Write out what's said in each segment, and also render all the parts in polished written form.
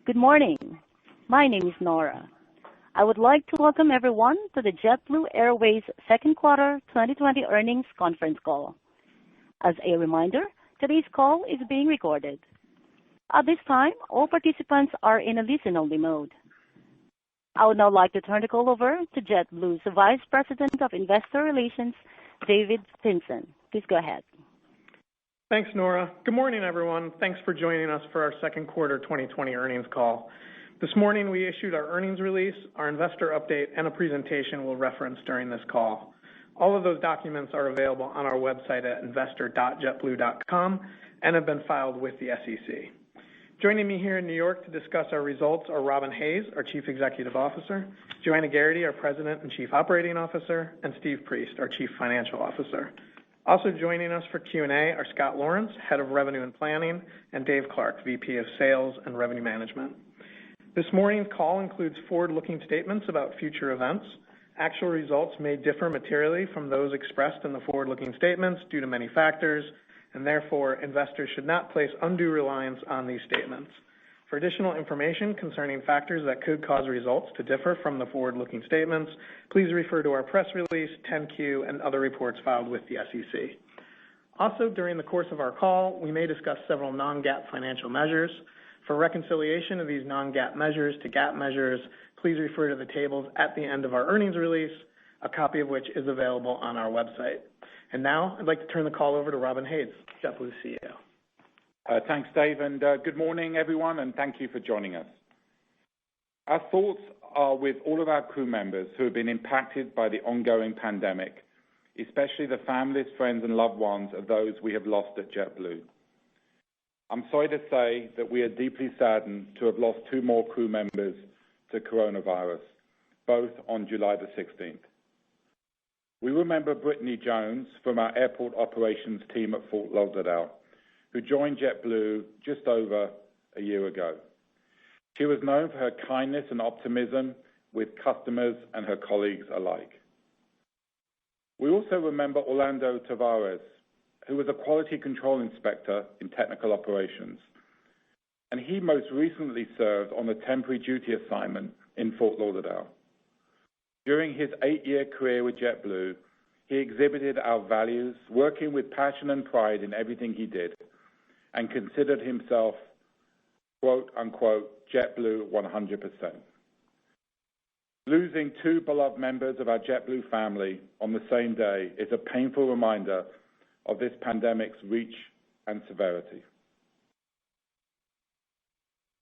Good morning. My name is Nora. I would like to welcome everyone to the JetBlue Airways second quarter 2020 earnings conference call. As a reminder, today's call is being recorded. At this time, all participants are in a listen-only mode. I would now like to turn the call over to JetBlue's Vice President of Investor Relations, David Stinson. Please go ahead. Thanks, Nora. Good morning, everyone. Thanks for joining us for our second quarter 2020 earnings call. This morning, we issued our earnings release, our investor update, and a presentation we'll reference during this call. All of those documents are available on our website at investor.jetblue.com and have been filed with the SEC. Joining me here in New York to discuss our results are Robin Hayes, our Chief Executive Officer, Joanna Geraghty, our President and Chief Operating Officer, and Steve Priest, our Chief Financial Officer. Also joining us for Q&A are Scott Lawrence, Head of Revenue and Planning, and Dave Clark, VP of Sales and Revenue Management. This morning's call includes forward-looking statements about future events. Actual results may differ materially from those expressed in the forward-looking statements due to many factors, and therefore investors should not place undue reliance on these statements. For additional information concerning factors that could cause results to differ from the forward-looking statements, please refer to our press release, 10-Q, and other reports filed with the SEC. Also, during the course of our call, we may discuss several non-GAAP financial measures. For reconciliation of these non-GAAP measures to GAAP measures, please refer to the tables at the end of our earnings release, a copy of which is available on our website. And now, I'd like to turn the call over to Robin Hayes, JetBlue's CEO. Thanks, Dave, and good morning, everyone, and thank you for joining us. Our thoughts are with all of our crew members who have been impacted by the ongoing pandemic, especially the families, friends, and loved ones of those we have lost at JetBlue. I'm sorry to say that we are deeply saddened to have lost two more crew members to coronavirus, both on July the 16th. We remember Brittany Jones from our airport operations team at Fort Lauderdale, who joined JetBlue just over a year ago. She was known for her kindness and optimism with customers and her colleagues alike. We also remember Orlando Tavares, who was a quality control inspector in technical operations, and he most recently served on a temporary duty assignment in Fort Lauderdale. During his 8-year career with JetBlue, he exhibited our values, working with passion and pride in everything he did, and considered himself, quote unquote, JetBlue 100%. Losing two beloved members of our JetBlue family on the same day is a painful reminder of this pandemic's reach and severity.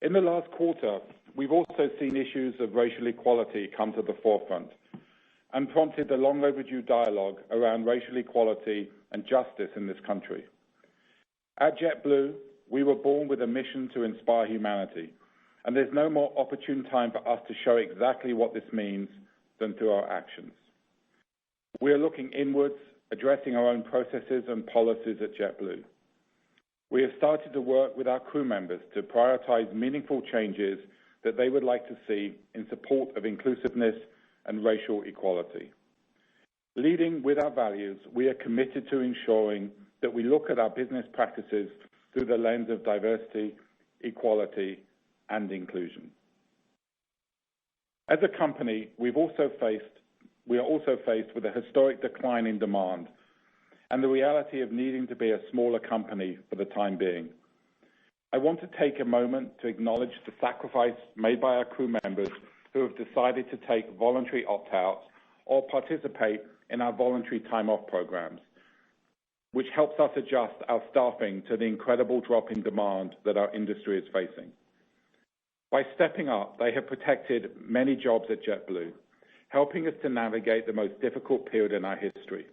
In the last quarter, we've also seen issues of racial equality come to the forefront and prompted the long overdue dialogue around racial equality and justice in this country. At JetBlue, we were born with a mission to inspire humanity, and there's no more opportune time for us to show exactly what this means than through our actions. We are looking inwards, addressing our own processes and policies at JetBlue. We have started to work with our crew members to prioritize meaningful changes that they would like to see in support of inclusiveness and racial equality. Leading with our values, we are committed to ensuring that we look at our business practices through the lens of diversity, equality, and inclusion. As a company, we are also faced with a historic decline in demand and the reality of needing to be a smaller company for the time being. I want to take a moment to acknowledge the sacrifice made by our crew members who have decided to take voluntary opt-outs or participate in our voluntary time-off programs, which helps us adjust our staffing to the incredible drop in demand that our industry is facing. By stepping up, they have protected many jobs at JetBlue, helping us to navigate the most difficult period in our history.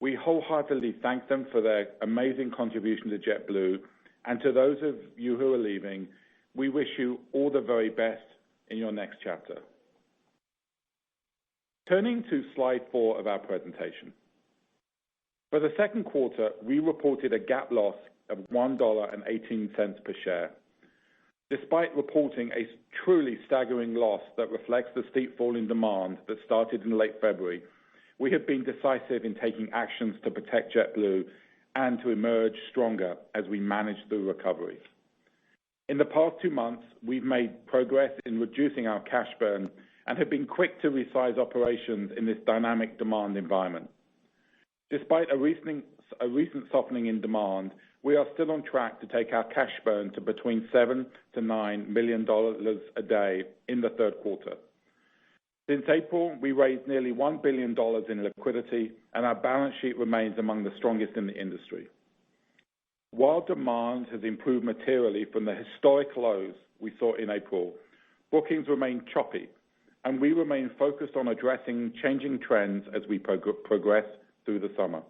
We wholeheartedly thank them for their amazing contribution to JetBlue, and to those of you who are leaving, we wish you all the very best in your next chapter. Turning to slide 4 of our presentation. For the second quarter, we reported a GAAP loss of $1.18 per share. Despite reporting a truly staggering loss that reflects the steep fall in demand that started in late February, we have been decisive in taking actions to protect JetBlue and to emerge stronger as we manage the recovery. In the past 2 months, we've made progress in reducing our cash burn and have been quick to resize operations in this dynamic demand environment. Despite a recent softening in demand, we are still on track to take our cash burn to between $7 to $9 million a day in the third quarter. Since April, we raised nearly $1 billion in liquidity, and our balance sheet remains among the strongest in the industry. While demand has improved materially from the historic lows we saw in April, bookings remain choppy, and we remain focused on addressing changing trends as we progress through the summer.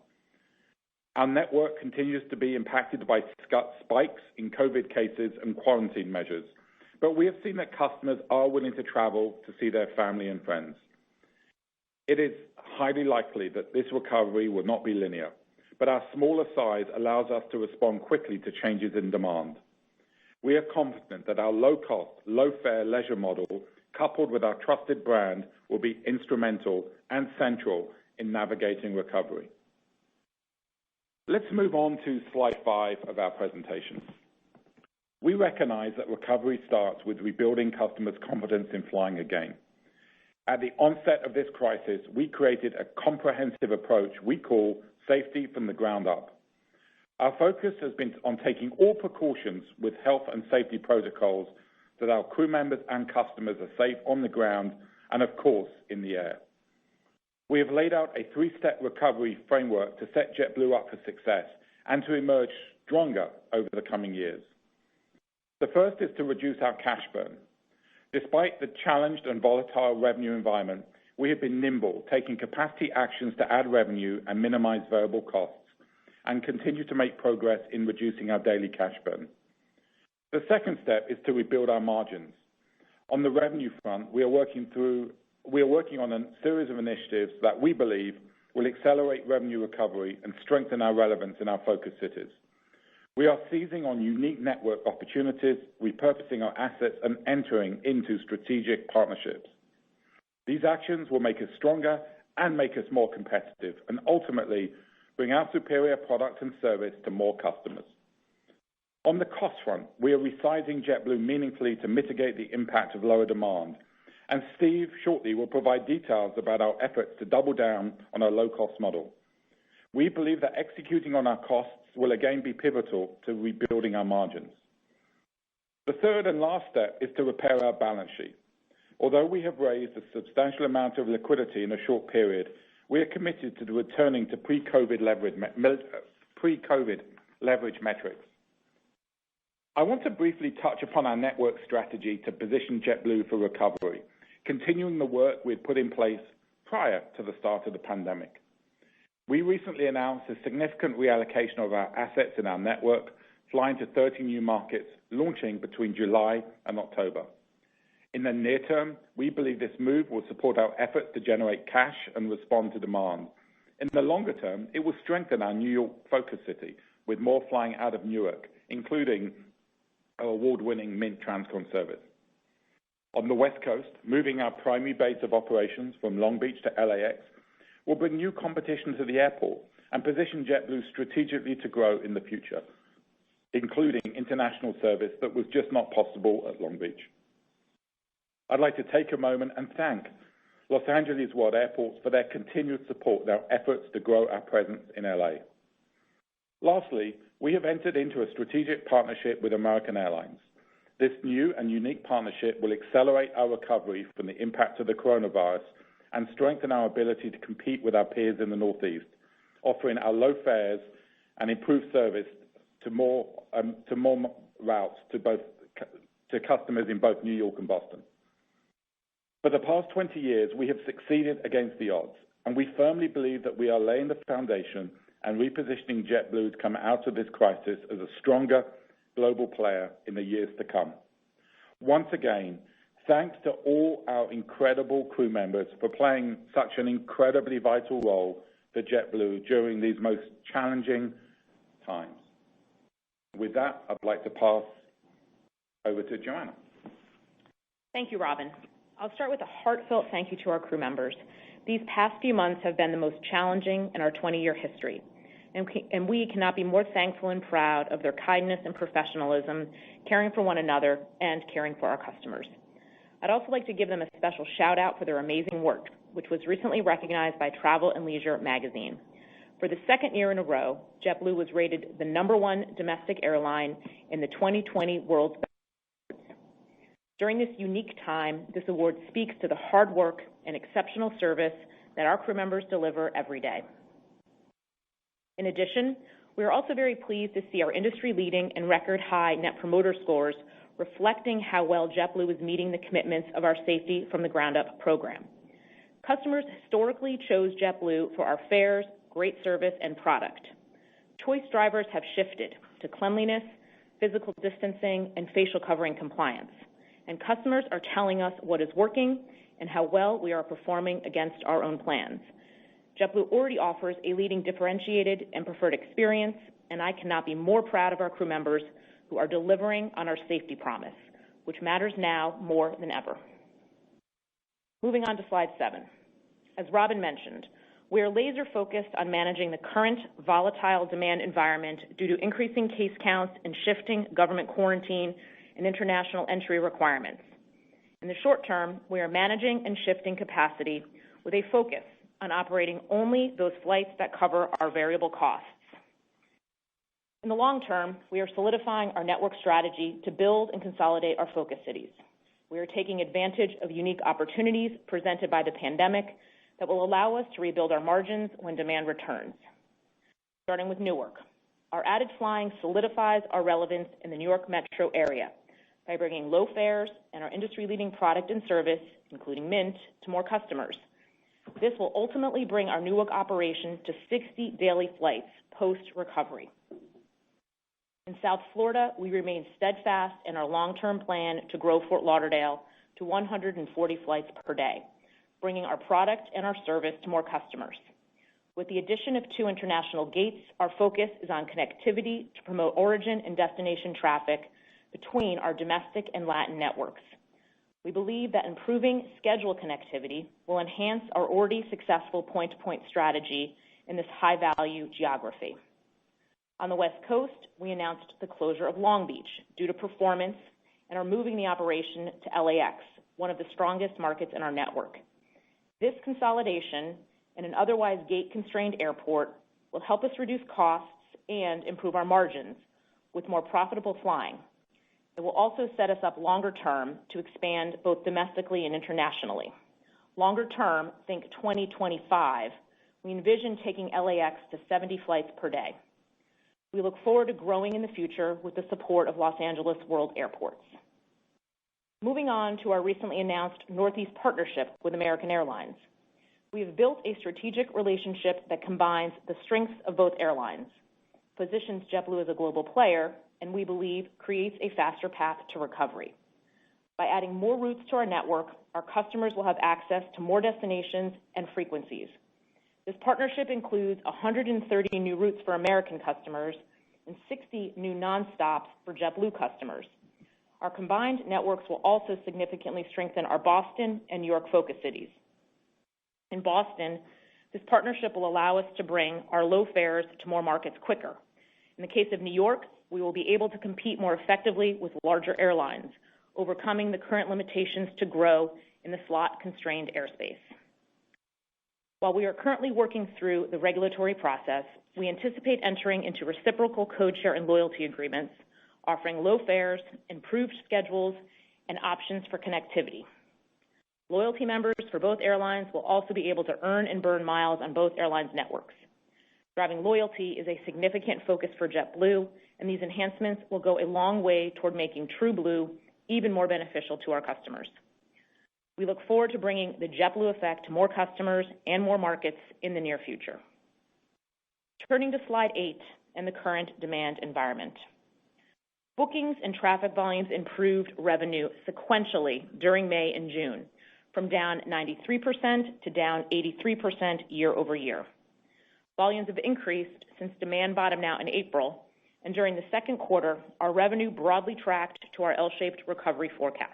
Our network continues to be impacted by spikes in COVID cases and quarantine measures, but we have seen that customers are willing to travel to see their family and friends. It is highly likely that this recovery will not be linear, but our smaller size allows us to respond quickly to changes in demand. We are confident that our low-cost, low-fare leisure model, coupled with our trusted brand, will be instrumental and central in navigating recovery. Let's move on to slide 5 of our presentation. We recognize that recovery starts with rebuilding customers' confidence in flying again. At the onset of this crisis, we created a comprehensive approach we call safety from the ground up. Our focus has been on taking all precautions with health and safety protocols so that our crew members and customers are safe on the ground and, of course, in the air. We have laid out a 3-step recovery framework to set JetBlue up for success and to emerge stronger over the coming years. The first is to reduce our cash burn. Despite the challenged and volatile revenue environment, we have been nimble, taking capacity actions to add revenue and minimize variable costs, and continue to make progress in reducing our daily cash burn. The second step is to rebuild our margins. On the revenue front, we are working on a series of initiatives that we believe will accelerate revenue recovery and strengthen our relevance in our focus cities. We are seizing on unique network opportunities, repurposing our assets, and entering into strategic partnerships. These actions will make us stronger and make us more competitive, and ultimately bring our superior product and service to more customers. On the cost front, we are resizing JetBlue meaningfully to mitigate the impact of lower demand, and Steve shortly will provide details about our efforts to double down on our low-cost model. We believe that executing on our costs will again be pivotal to rebuilding our margins. The third and last step is to repair our balance sheet. Although we have raised a substantial amount of liquidity in a short period, we are committed to returning to pre-COVID leverage metrics. I want to briefly touch upon our network strategy to position JetBlue for recovery, continuing the work we had put in place prior to the start of the pandemic. We recently announced a significant reallocation of our assets in our network, flying to 30 new markets, launching between July and October. In the near term, we believe this move will support our efforts to generate cash and respond to demand. In the longer term, it will strengthen our New York focus city with more flying out of Newark, including our award-winning Mint Transcon service. On the West Coast, moving our primary base of operations from Long Beach to LAX will bring new competition to the airport and position JetBlue strategically to grow in the future, including international service that was just not possible at Long Beach. I'd like to take a moment and thank Los Angeles World Airports for their continued support in our efforts to grow our presence in LA. Lastly, we have entered into a strategic partnership with American Airlines. This new and unique partnership will accelerate our recovery from the impact of the coronavirus and strengthen our ability to compete with our peers in the Northeast, offering our low fares and improved service to more routes to customers in both New York and Boston. For the past 20 years, we have succeeded against the odds, and we firmly believe that we are laying the foundation and repositioning JetBlue to come out of this crisis as a stronger global player in the years to come. Once again, thanks to all our incredible crew members for playing such an incredibly vital role for JetBlue during these most challenging times. With that, I'd like to pass over to Joanna. Thank you, Robin. I'll start with a heartfelt thank you to our crew members. These past few months have been the most challenging in our 20-year history. and we cannot be more thankful and proud of their kindness and professionalism, caring for one another and caring for our customers. I'd also like to give them a special shout out for their amazing work, which was recently recognized by Travel and Leisure magazine. For the second year in a row, JetBlue was rated the #1 domestic airline in the 2020 World's Best Awards. During this unique time, this award speaks to the hard work and exceptional service that our crew members deliver every day. In addition, we are also very pleased to see our industry-leading and record-high Net Promoter Scores reflecting how well JetBlue is meeting the commitments of our Safety from the Ground Up program. Customers historically chose JetBlue for our fares, great service, and product. Choice drivers have shifted to cleanliness, physical distancing, and facial covering compliance. And customers are telling us what is working and how well we are performing against our own plans. JetBlue already offers a leading differentiated and preferred experience, and I cannot be more proud of our crew members who are delivering on our safety promise, which matters now more than ever. Moving on to slide 7. As Robin mentioned, we are laser focused on managing the current volatile demand environment due to increasing case counts and shifting government quarantine and international entry requirements. In the short term, we are managing and shifting capacity with a focus on operating only those flights that cover our variable costs. In the long term, we are solidifying our network strategy to build and consolidate our focus cities. We are taking advantage of unique opportunities presented by the pandemic that will allow us to rebuild our margins when demand returns. Starting with Newark, our added flying solidifies our relevance in the New York metro area by bringing low fares and our industry-leading product and service, including Mint, to more customers. This will ultimately bring our Newark operation to 60 daily flights post-recovery. In South Florida, we remain steadfast in our long-term plan to grow Fort Lauderdale to 140 flights per day, bringing our product and our service to more customers. With the addition of 2 international gates, our focus is on connectivity to promote origin and destination traffic between our domestic and Latin networks. We believe that improving schedule connectivity will enhance our already successful point-to-point strategy in this high-value geography. On the West Coast, we announced the closure of Long Beach due to performance and are moving the operation to LAX, one of the strongest markets in our network. This consolidation in an otherwise gate-constrained airport will help us reduce costs and improve our margins with more profitable flying. It will also set us up longer term to expand both domestically and internationally. Longer term, think 2025, we envision taking LAX to 70 flights per day. We look forward to growing in the future with the support of Los Angeles World Airports. Moving on to our recently announced Northeast partnership with American Airlines. We have built a strategic relationship that combines the strengths of both airlines, positions JetBlue as a global player, and we believe creates a faster path to recovery. By adding more routes to our network, our customers will have access to more destinations and frequencies. This partnership includes 130 new routes for American customers and 60 new nonstops for JetBlue customers. Our combined networks will also significantly strengthen our Boston and New York focus cities. In Boston, this partnership will allow us to bring our low fares to more markets quicker. In the case of New York, we will be able to compete more effectively with larger airlines, overcoming the current limitations to grow in the slot-constrained airspace. While we are currently working through the regulatory process, we anticipate entering into reciprocal codeshare and loyalty agreements, offering low fares, improved schedules, and options for connectivity. Loyalty members for both airlines will also be able to earn and burn miles on both airlines' networks. Driving loyalty is a significant focus for JetBlue, and these enhancements will go a long way toward making True Blue even more beneficial to our customers. We look forward to bringing the JetBlue effect to more customers and more markets in the near future. Turning to slide 8 and the current demand environment. Bookings and traffic volumes improved revenue sequentially during May and June, from down 93% to down 83% year over year. Volumes have increased since demand bottomed out in April, and during the second quarter, our revenue broadly tracked to our L-shaped recovery forecast.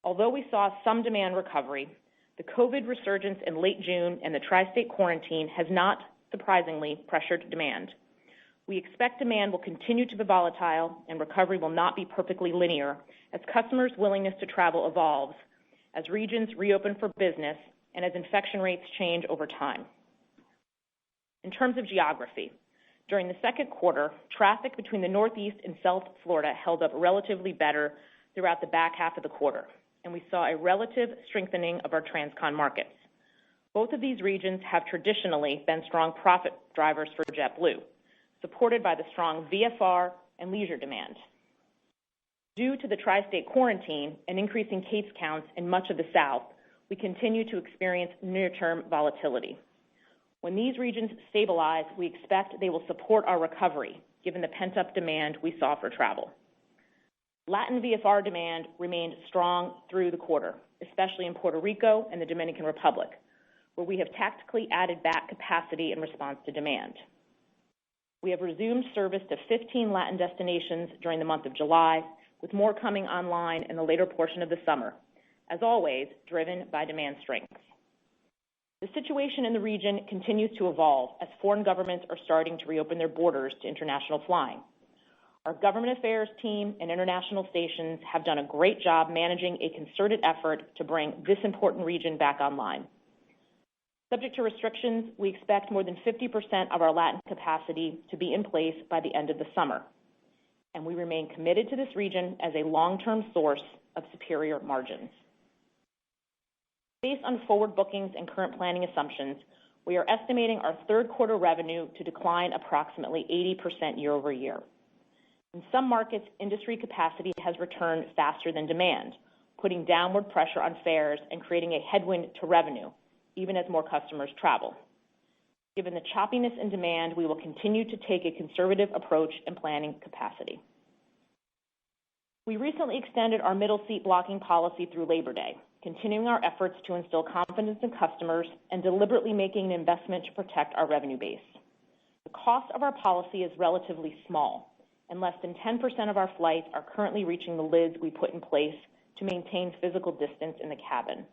Although we saw some demand recovery, the COVID resurgence in late June and the tri-state quarantine has not surprisingly, pressured demand. We expect demand will continue to be volatile and recovery will not be perfectly linear as customers' willingness to travel evolves, as regions reopen for business, and as infection rates change over time. In terms of geography, during the second quarter, traffic between the Northeast and South Florida held up relatively better throughout the back half of the quarter, and we saw a relative strengthening of our Transcon markets. Both of these regions have traditionally been strong profit drivers for JetBlue, supported by the strong VFR and leisure demand. Due to the tri-state quarantine and increasing case counts in much of the South, we continue to experience near-term volatility. When these regions stabilize, we expect they will support our recovery, given the pent-up demand we saw for travel. Latin VFR demand remained strong through the quarter, especially in Puerto Rico and the Dominican Republic, where we have tactically added back capacity in response to demand. We have resumed service to 15 Latin destinations during the month of July, with more coming online in the later portion of the summer, as always, driven by demand strength. The situation in the region continues to evolve as foreign governments are starting to reopen their borders to international flying. Our government affairs team and international stations have done a great job managing a concerted effort to bring this important region back online. Subject to restrictions, we expect more than 50% of our Latin capacity to be in place by the end of the summer, and we remain committed to this region as a long-term source of superior margins. Based on forward bookings and current planning assumptions, we are estimating our third quarter revenue to decline approximately 80% year over year. In some markets, industry capacity has returned faster than demand, putting downward pressure on fares and creating a headwind to revenue, even as more customers travel. Given the choppiness in demand, we will continue to take a conservative approach in planning capacity. We recently extended our middle seat blocking policy through Labor Day, continuing our efforts to instill confidence in customers and deliberately making an investment to protect our revenue base. The cost of our policy is relatively small, and less than 10% of our flights are currently reaching the lids we put in place to maintain physical distance in the cabin.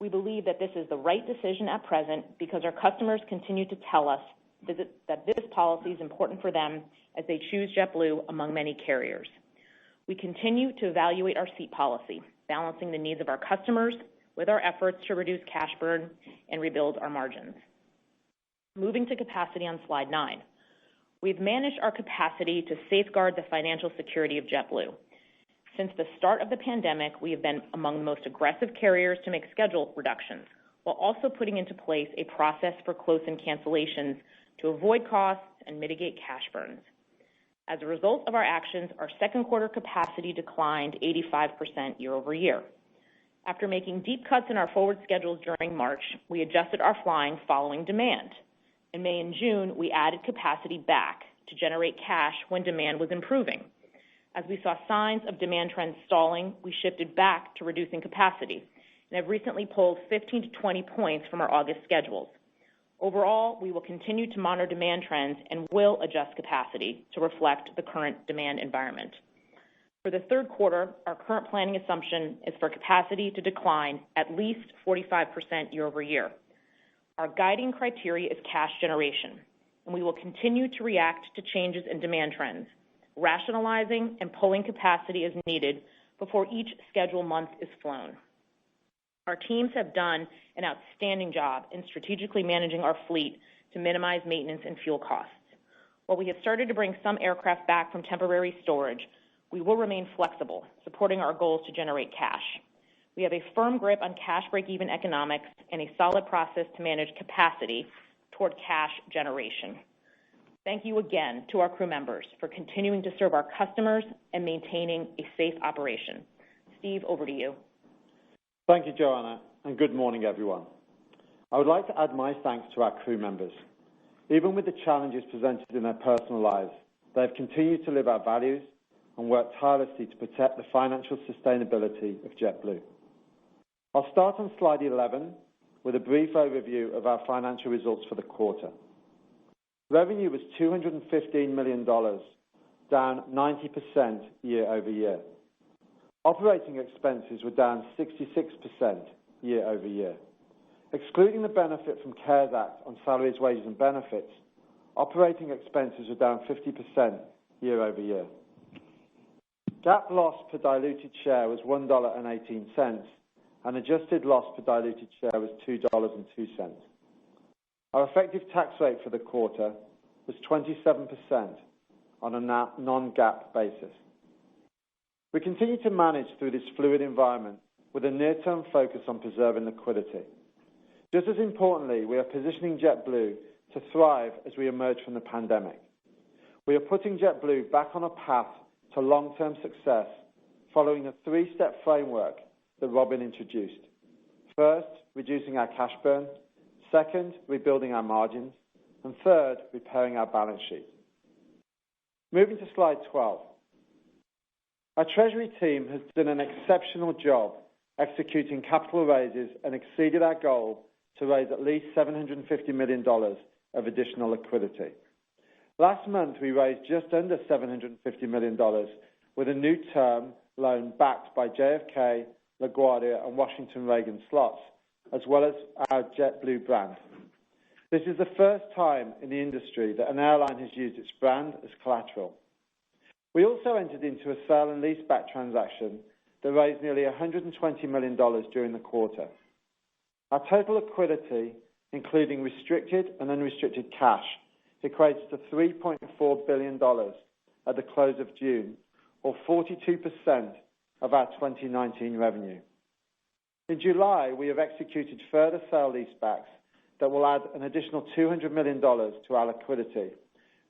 We believe that this is the right decision at present because our customers continue to tell us that this policy is important for them as they choose JetBlue among many carriers. We continue to evaluate our seat policy, balancing the needs of our customers with our efforts to reduce cash burn and rebuild our margins. Moving to capacity on slide 9. We've managed our capacity to safeguard the financial security of JetBlue. Since the start of the pandemic, we have been among the most aggressive carriers to make schedule reductions, while also putting into place a process for close-in cancellations to avoid costs and mitigate cash burns. As a result of our actions, our second quarter capacity declined 85% year over year. After making deep cuts in our forward schedules during March, we adjusted our flying following demand. In May and June, we added capacity back to generate cash when demand was improving. As we saw signs of demand trends stalling, we shifted back to reducing capacity and have recently pulled 15 to 20 points from our August schedules. Overall, we will continue to monitor demand trends and will adjust capacity to reflect the current demand environment. For the third quarter, our current planning assumption is for capacity to decline at least 45% year over year. Our guiding criteria is cash generation, and we will continue to react to changes in demand trends, rationalizing and pulling capacity as needed before each schedule month is flown. Our teams have done an outstanding job in strategically managing our fleet to minimize maintenance and fuel costs. While we have started to bring some aircraft back from temporary storage, we will remain flexible, supporting our goals to generate cash. We have a firm grip on cash break-even economics and a solid process to manage capacity toward cash generation. Thank you again to our crew members for continuing to serve our customers and maintaining a safe operation. Steve, over to you. Thank you, Joanna, and good morning, everyone. I would like to add my thanks to our crew members. Even with the challenges presented in their personal lives, they have continued to live our values and work tirelessly to protect the financial sustainability of JetBlue. I'll start on slide 11 with a brief overview of our financial results for the quarter. Revenue was $215 million, down 90% year over year. Operating expenses were down 66% year over year. Excluding the benefit from CARES Act on salaries, wages, and benefits, operating expenses were down 50% year over year. GAAP loss per diluted share was $1.18, and adjusted loss per diluted share was $2.02. Our effective tax rate for the quarter was 27% on a non-GAAP basis. We continue to manage through this fluid environment with a near-term focus on preserving liquidity. Just as importantly, we are positioning JetBlue to thrive as we emerge from the pandemic. We are putting JetBlue back on a path to long-term success following a three-step framework that Robin introduced. First, reducing our cash burn. Second, rebuilding our margins. And third, repairing our balance sheet. Moving to slide 12. Our treasury team has done an exceptional job executing capital raises and exceeded our goal to raise at least $750 million of additional liquidity. Last month, we raised just under $750 million with a new term loan backed by JFK, LaGuardia, and Washington Reagan slots, as well as our JetBlue brand. This is the first time in the industry that an airline has used its brand as collateral. We also entered into a sale and leaseback transaction that raised nearly $120 million during the quarter. Our total liquidity, including restricted and unrestricted cash, equates to $3.4 billion at the close of June, or 42% of our 2019 revenue. In July, we have executed further sale leasebacks that will add an additional $200 million to our liquidity,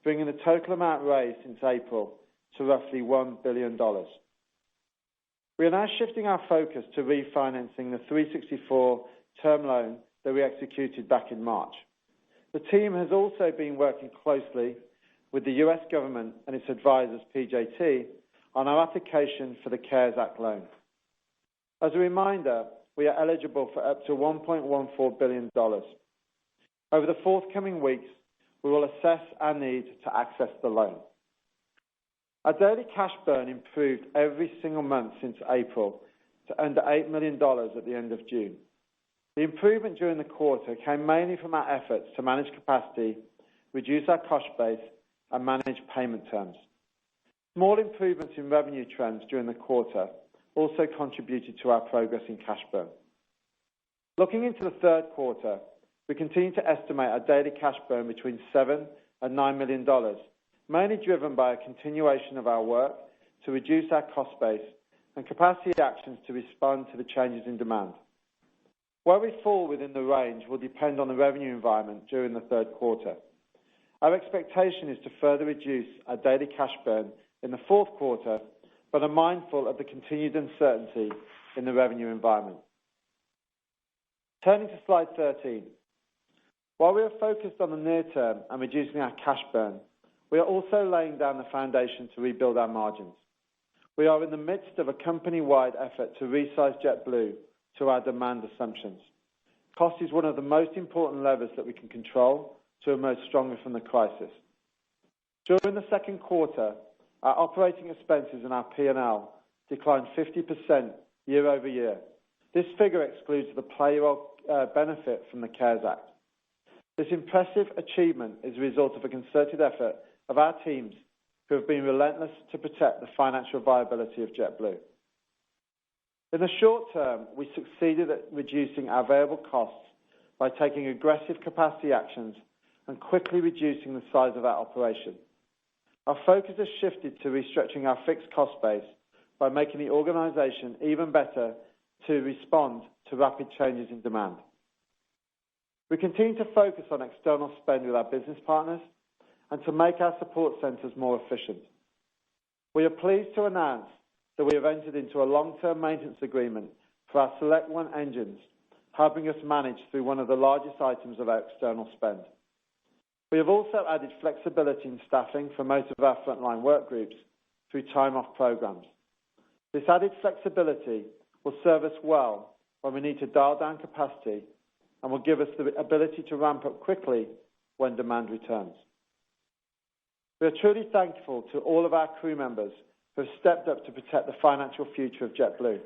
bringing the total amount raised since April to roughly $1 billion. We are now shifting our focus to refinancing the 364 term loan that we executed back in March. The team has also been working closely with the U.S. government and its advisors, PJT, on our application for the CARES Act loan. As a reminder, we are eligible for up to $1.14 billion. Over the forthcoming weeks, we will assess our need to access the loan. Our daily cash burn improved every single month since April to under $8 million at the end of June. The improvement during the quarter came mainly from our efforts to manage capacity, reduce our cost base, and manage payment terms. Small improvements in revenue trends during the quarter also contributed to our progress in cash burn. Looking into the third quarter, we continue to estimate our daily cash burn between $7 and $9 million, mainly driven by a continuation of our work to reduce our cost base and capacity actions to respond to the changes in demand. Where we fall within the range will depend on the revenue environment during the third quarter. Our expectation is to further reduce our daily cash burn in the fourth quarter, but are mindful of the continued uncertainty in the revenue environment. Turning to slide 13. While we are focused on the near term and reducing our cash burn, we are also laying down the foundation to rebuild our margins. We are in the midst of a company-wide effort to resize JetBlue to our demand assumptions. Cost is one of the most important levers that we can control to emerge stronger from the crisis. During the second quarter, our operating expenses and our P&L declined 50% year over year. This figure excludes the payroll benefit from the CARES Act. This impressive achievement is a result of a concerted effort of our teams who have been relentless to protect the financial viability of JetBlue. In the short term, we succeeded at reducing our variable costs by taking aggressive capacity actions and quickly reducing the size of our operation. Our focus has shifted to restructuring our fixed cost base by making the organization even better to respond to rapid changes in demand. We continue to focus on external spend with our business partners and to make our support centers more efficient. We are pleased to announce that we have entered into a long-term maintenance agreement for our Select One engines, helping us manage through one of the largest items of our external spend. We have also added flexibility in staffing for most of our frontline work groups through time-off programs. This added flexibility will serve us well when we need to dial down capacity and will give us the ability to ramp up quickly when demand returns. We are truly thankful to all of our crew members who have stepped up to protect the financial future of JetBlue.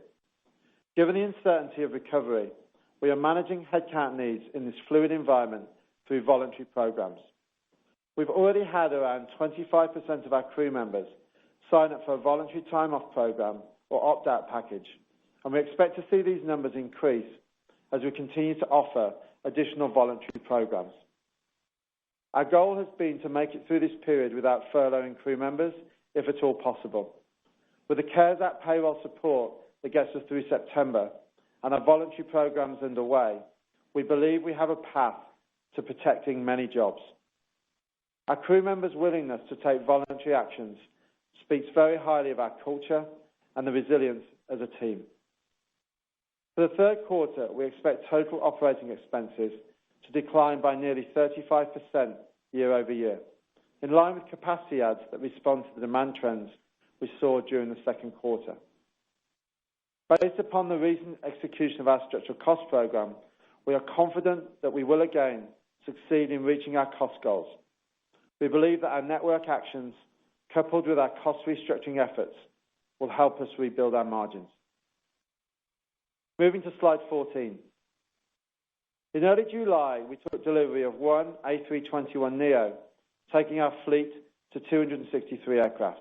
Given the uncertainty of recovery, we are managing headcount needs in this fluid environment through voluntary programs. We've already had around 25% of our crew members sign up for a voluntary time-off program or opt-out package, and we expect to see these numbers increase as we continue to offer additional voluntary programs. Our goal has been to make it through this period without furloughing crew members, if at all possible. With the CARES Act payroll support that gets us through September and our voluntary programs underway, we believe we have a path to protecting many jobs. Our crew members' willingness to take voluntary actions speaks very highly of our culture and the resilience as a team. For the third quarter, we expect total operating expenses to decline by nearly 35% year over year, in line with capacity adds that respond to the demand trends we saw during the second quarter. Based upon the recent execution of our structural cost program, we are confident that we will again succeed in reaching our cost goals. We believe that our network actions, coupled with our cost restructuring efforts, will help us rebuild our margins. Moving to slide 14. In early July, we took delivery of one A321neo, taking our fleet to 263 aircraft.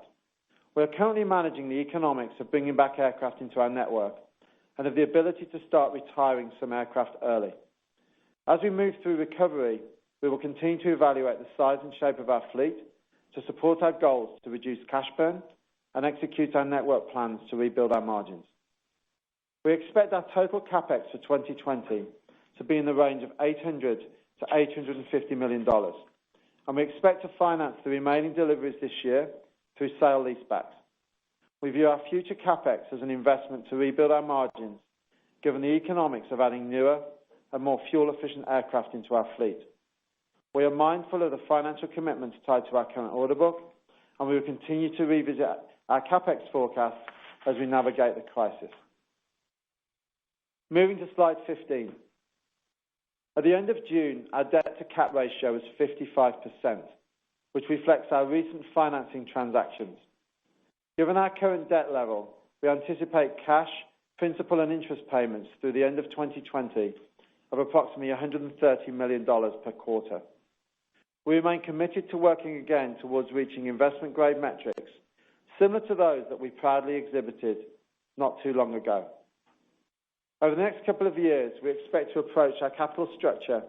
We are currently managing the economics of bringing back aircraft into our network and have the ability to start retiring some aircraft early. As we move through recovery, we will continue to evaluate the size and shape of our fleet to support our goals to reduce cash burn and execute our network plans to rebuild our margins. We expect our total CapEx for 2020 to be in the range of $800 to $850 million, and we expect to finance the remaining deliveries this year through sale leasebacks. We view our future CapEx as an investment to rebuild our margins, given the economics of adding newer and more fuel-efficient aircraft into our fleet. We are mindful of the financial commitments tied to our current order book, and we will continue to revisit our CapEx forecasts as we navigate the crisis. Moving to slide 15. At the end of June, our debt-to-cap ratio was 55%, which reflects our recent financing transactions. Given our current debt level, we anticipate cash, principal and interest payments through the end of 2020 of approximately $130 million per quarter. We remain committed to working again towards reaching investment-grade metrics, similar to those that we proudly exhibited not too long ago. Over the next couple of years, we expect to approach our capital structure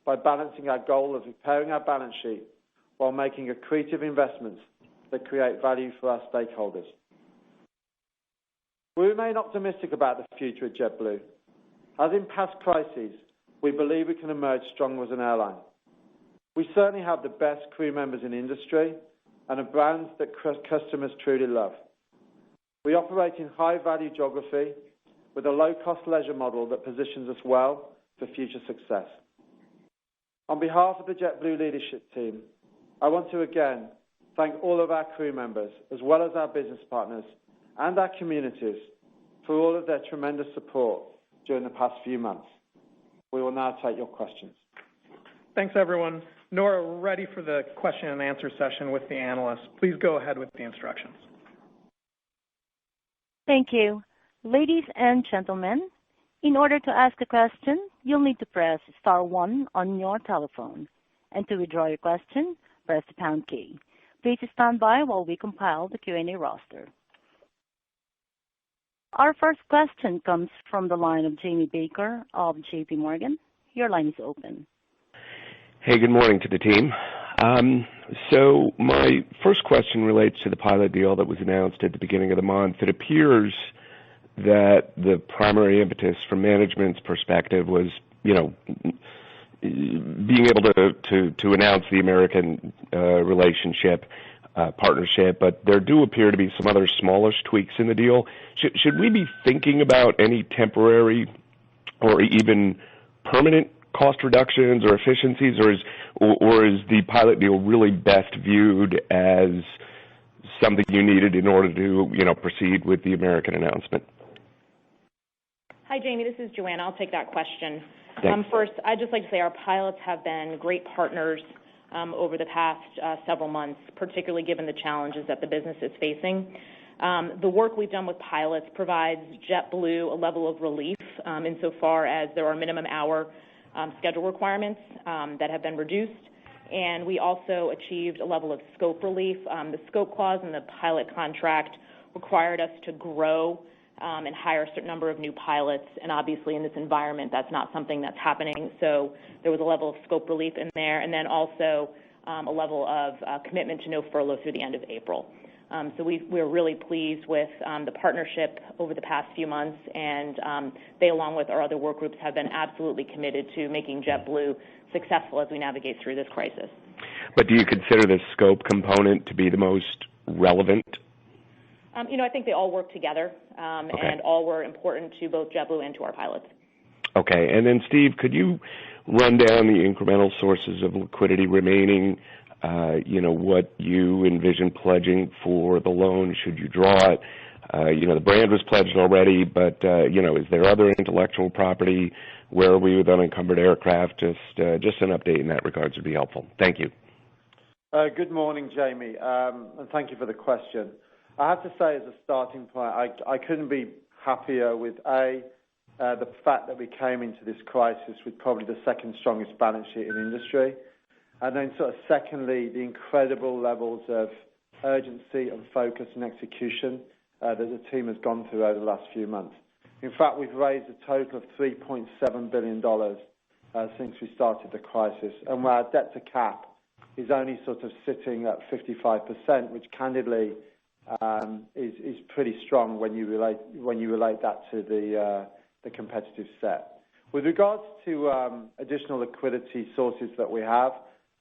by balancing our goal of repairing our balance sheet while making accretive investments that create value for our stakeholders. We remain optimistic about the future of JetBlue. As in past crises, we believe we can emerge stronger as an airline. We certainly have the best crew members in the industry and a brand that customers truly love. We operate in high-value geography with a low-cost leisure model that positions us well for future success. On behalf of the JetBlue leadership team, I want to again thank all of our crew members, as well as our business partners and our communities, for all of their tremendous support during the past few months. We will now take your questions. Thanks, everyone. Nora, we're ready for the question and answer session with the analysts. Please go ahead with the instructions. Thank you. Ladies and gentlemen, in order to ask a question, you'll need to press star 1 on your telephone. And to withdraw your question, press the pound key. Please stand by while we compile the Q&A roster. Our first question comes from the line of Jamie Baker of JP Morgan. Your line is open. Hey, good morning to the team. So my first question relates to the pilot deal that was announced at the beginning of the month. It appears that the primary impetus from management's perspective was, being able to announce the American relationship, partnership, but there do appear to be some other smallish tweaks in the deal. Should we be thinking about any temporary or even permanent cost reductions or efficiencies, or is the pilot deal really best viewed as something you needed in order to, proceed with the American announcement? Hi, Jamie. This is Joanna. I'll take that question. Thanks. First, I'd just like to say our pilots have been great partners over the past several months, particularly given the challenges that the business is facing. The work we've done with pilots provides JetBlue a level of relief insofar as there are minimum hour schedule requirements that have been reduced, and we also achieved a level of scope relief. The scope clause in the pilot contract required us to grow and hire a certain number of new pilots, and obviously in this environment that's not something that's happening, so there was a level of scope relief in there, and then also a level of commitment to no furlough through the end of April. So we're really pleased with the partnership over the past few months, and they, along with our other work groups, have been absolutely committed to making JetBlue successful as we navigate through this crisis. But do you consider the scope component to be the most relevant? I think they all work together, and all were important to both JetBlue and to our pilots. Okay, and then Steve, could you run down the incremental sources of liquidity remaining? What you envision pledging for the loan should you draw it? The brand was pledged already, but, is there other intellectual property? Where are we with unencumbered aircraft? Just an update in that regards would be helpful. Thank you. Good morning, Jamie, and thank you for the question. I have to say, as a starting point, I couldn't be happier with, the fact that we came into this crisis with probably the second strongest balance sheet in the industry. And then sort of secondly, the incredible levels of urgency and focus and execution that the team has gone through over the last few months. In fact, we've raised a total of $3.7 billion since we started the crisis, and our debt to cap is only sort of sitting at 55%, which candidly is pretty strong when you relate that to the competitive set. With regards to additional liquidity sources that we have,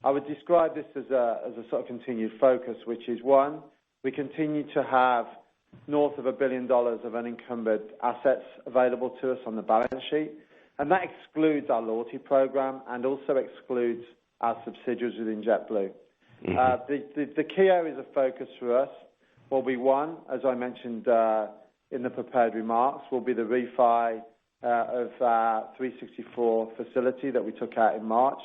I would describe this as a sort of continued focus, which is one, we continue to have north of $1 billion of unencumbered assets available to us on the balance sheet, and that excludes our loyalty program and also excludes our subsidiaries within JetBlue. The key areas of focus for us will be one, as I mentioned in the prepared remarks, will be the refi of our 364 facility that we took out in March.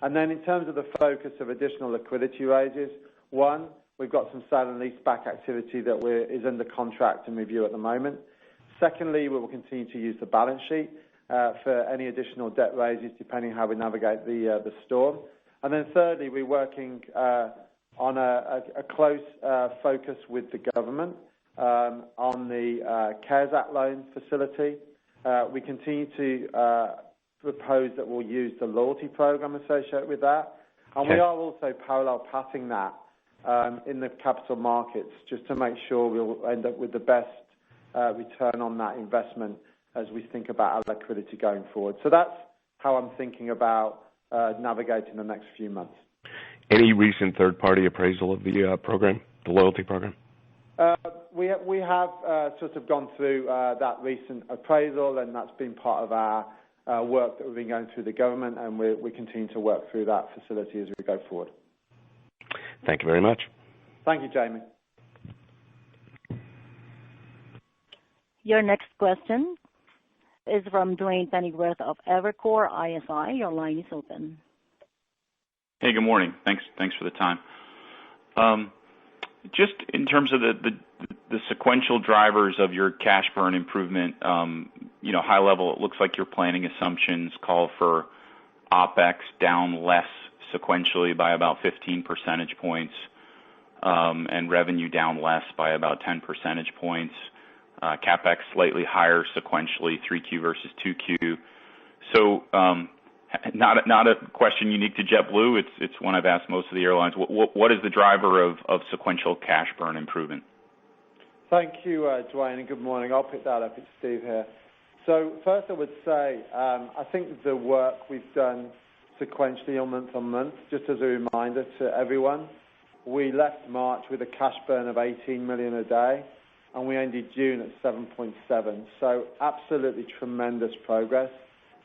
And then in terms of the focus of additional liquidity raises, one, we've got some sale and leaseback activity that is under contract and review at the moment. Secondly, we will continue to use the balance sheet for any additional debt raises depending how we navigate the storm. And then thirdly, we're working on a close focus with the government on the CARES Act loan facility. We continue to propose that we'll use the loyalty program associated with that. And we are also parallel pathing that in the capital markets just to make sure we'll end up with the best return on that investment as we think about our liquidity going forward. So that's how I'm thinking about navigating the next few months. Any recent third-party appraisal of the program, the loyalty program? We have sort of gone through that recent appraisal, and that's been part of our work that we've been going through the government, and we continue to work through that facility as we go forward. Thank you very much. Thank you, Jamie. Your next question is from Duane Pfennigwerth of Evercore ISI. Your line is open. Hey, good morning. Thanks for the time. Just in terms of the sequential drivers of your cash burn improvement, high level, it looks like your planning assumptions call for OPEX down less sequentially by about 15 percentage points, and revenue down less by about 10 percentage points. CapEx slightly higher sequentially, 3Q versus 2Q. So not a question unique to JetBlue. It's one I've asked most of the airlines. What is the driver of sequential cash burn improvement? Thank you, Duane, and good morning. I'll pick that up. It's Steve here. So first I would say I think the work we've done sequentially month on month, just as a reminder to everyone, we left March with a cash burn of 18 million a day, and we ended June at 7.7. So absolutely tremendous progress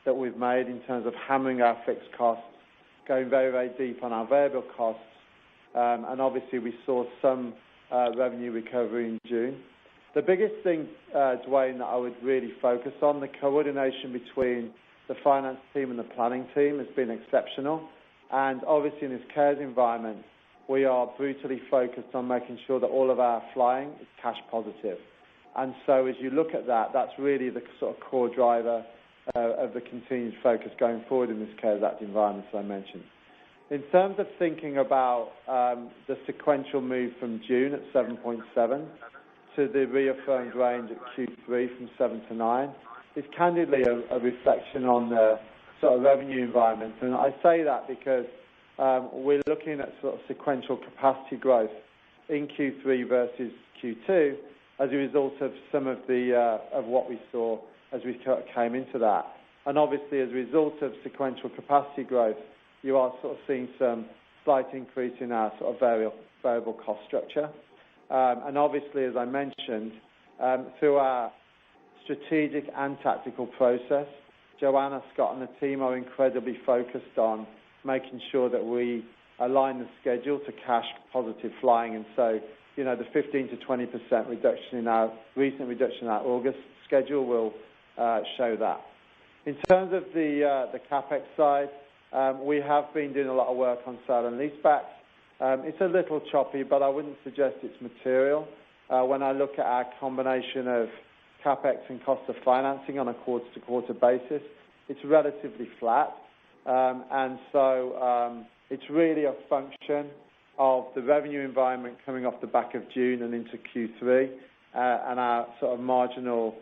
that we've made in terms of hammering our fixed costs, going very, very deep on our variable costs, and obviously we saw some revenue recovery in June. The biggest thing, Duane, that I would really focus on, the coordination between the finance team and the planning team has been exceptional. And obviously in this CARES environment, we are brutally focused on making sure that all of our flying is cash positive. And so as you look at that, that's really the sort of core driver of the continued focus going forward in this CARES Act environment, as I mentioned. In terms of thinking about the sequential move from June at 7.7 to the reaffirmed range at Q3 from 7 to 9, it's candidly a reflection on the sort of revenue environment. And I say that because we're looking at sort of sequential capacity growth in Q3 versus Q2 as a result of some of the of what we saw as we came into that. And obviously, as a result of sequential capacity growth, you are sort of seeing some slight increase in our sort of variable cost structure. And obviously, as I mentioned, through our strategic and tactical process, Joanna, Scott, and the team are incredibly focused on making sure that we align the schedule to cash positive flying. And so, you know, the 15 to 20% reduction in our recent reduction in our August schedule will show that. In terms of the capex side, we have been doing a lot of work on sale and leasebacks. It's a little choppy, but I wouldn't suggest it's material. When I look at our combination of capex and cost of financing on a quarter-to-quarter basis, it's relatively flat. And so it's really a function of the revenue environment coming off the back of June and into Q3 and our sort of marginal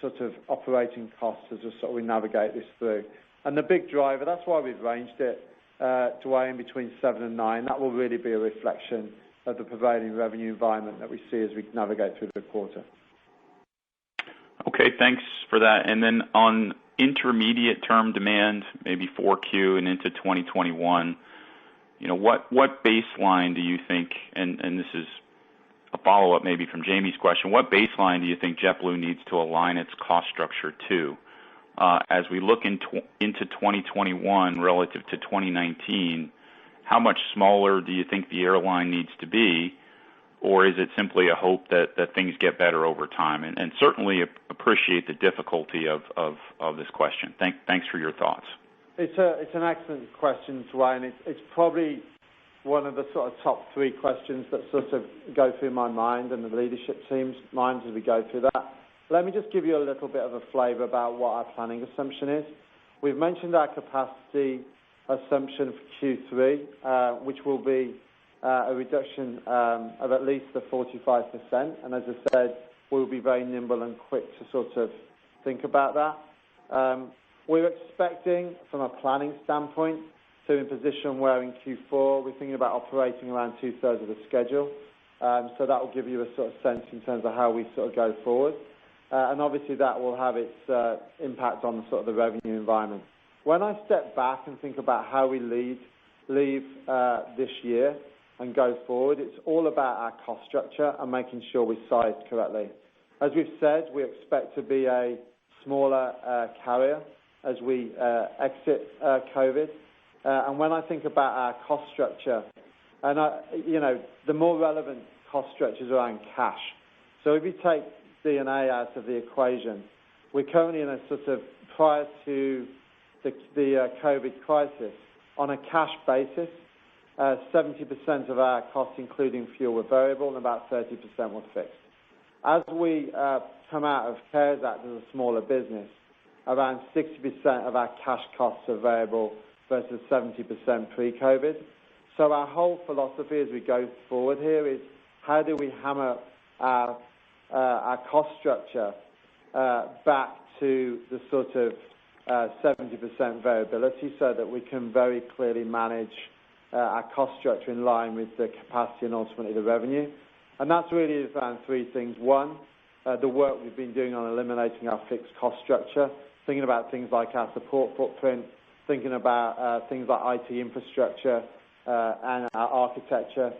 sort of operating costs as we navigate this through. And the big driver, that's why we've ranged it, Dwayne, between 7 and 9. That will really be a reflection of the prevailing revenue environment that we see as we navigate through the quarter. Okay, thanks for that. And then on intermediate term demand, maybe 4Q and into 2021, you know, what baseline do you think, and this is a follow-up maybe from Jamie's question, what baseline do you think JetBlue needs to align its cost structure to? As we look into 2021 relative to 2019, how much smaller do you think the airline needs to be? Or is it simply a hope that things get better over time? And certainly appreciate the difficulty of this question. Thanks for your thoughts. It's an excellent question, Dwayne. It's probably one of the sort of top three questions that sort of go through my mind and the leadership team's minds as we go through that. Let me just give you a little bit of a flavour about what our planning assumption is. We've mentioned our capacity assumption for Q3, which will be a reduction of at least the 45%. And as I said, we'll be very nimble and quick to sort of think about that. We're expecting, from a planning standpoint, to be in a position where in Q4 we're thinking about operating around 2/3 of the schedule. So that will give you a sort of sense in terms of how we sort of go forward. And obviously that will have its impact on sort of the revenue environment. When I step back and think about how we leave this year and go forward, it's all about our cost structure and making sure we're sized correctly. As we've said, we expect to be a smaller carrier as we exit COVID. And when I think about our cost structure, and the more relevant cost structures around cash. So if you take D&A out of the equation, we're currently in a sort of, prior to the COVID crisis, on a cash basis, 70% of our costs, including fuel, were variable and about 30% were fixed. As we come out of CARES Act as a smaller business, around 60% of our cash costs are variable versus 70% pre-COVID. So our whole philosophy as we go forward here is how do we hammer our cost structure back to the sort of 70% variability so that we can very clearly manage our cost structure in line with the capacity and ultimately the revenue. And that's really around three things. One, the work we've been doing on eliminating our fixed cost structure, thinking about things like our support footprint, thinking about things like IT infrastructure and our architecture.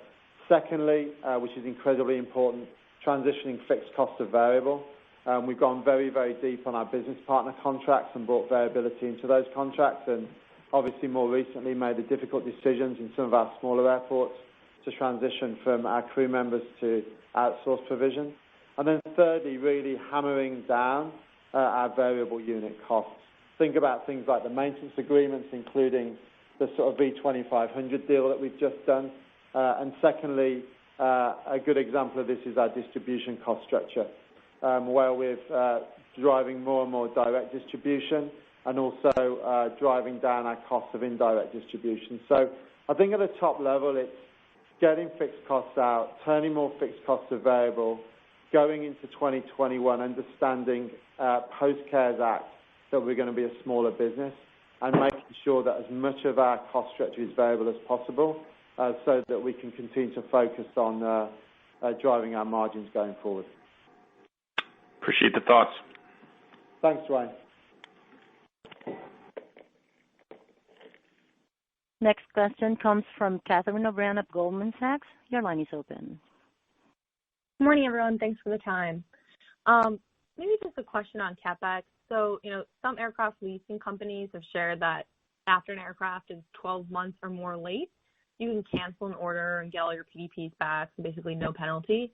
Secondly, which is incredibly important, transitioning fixed cost to variable. We've gone very, very deep on our business partner contracts and brought variability into those contracts, and obviously more recently made the difficult decisions in some of our smaller airports to transition from our crew members to outsourced provision. And then thirdly, really hammering down our variable unit costs. Think about things like the maintenance agreements, including the sort of V2500 deal that we've just done, And secondly, a good example of this is our distribution cost structure, where we're driving more and more direct distribution and also driving down our cost of indirect distribution. So I think at the top level, it's getting fixed costs out, turning more fixed costs to variable, going into 2021, understanding post-CARES Act that we're going to be a smaller business and making sure that as much of our cost structure is variable as possible so that we can continue to focus on driving our margins going forward. Appreciate the thoughts. Thanks, Ryan. Next question comes from Catherine O'Brien of Goldman Sachs. Your line is open. Good morning, everyone. Thanks for the time. Maybe just a question on CapEx. So, some aircraft leasing companies have shared that after an aircraft is 12 months or more late, you can cancel an order and get all your PDPs back, so basically no penalty.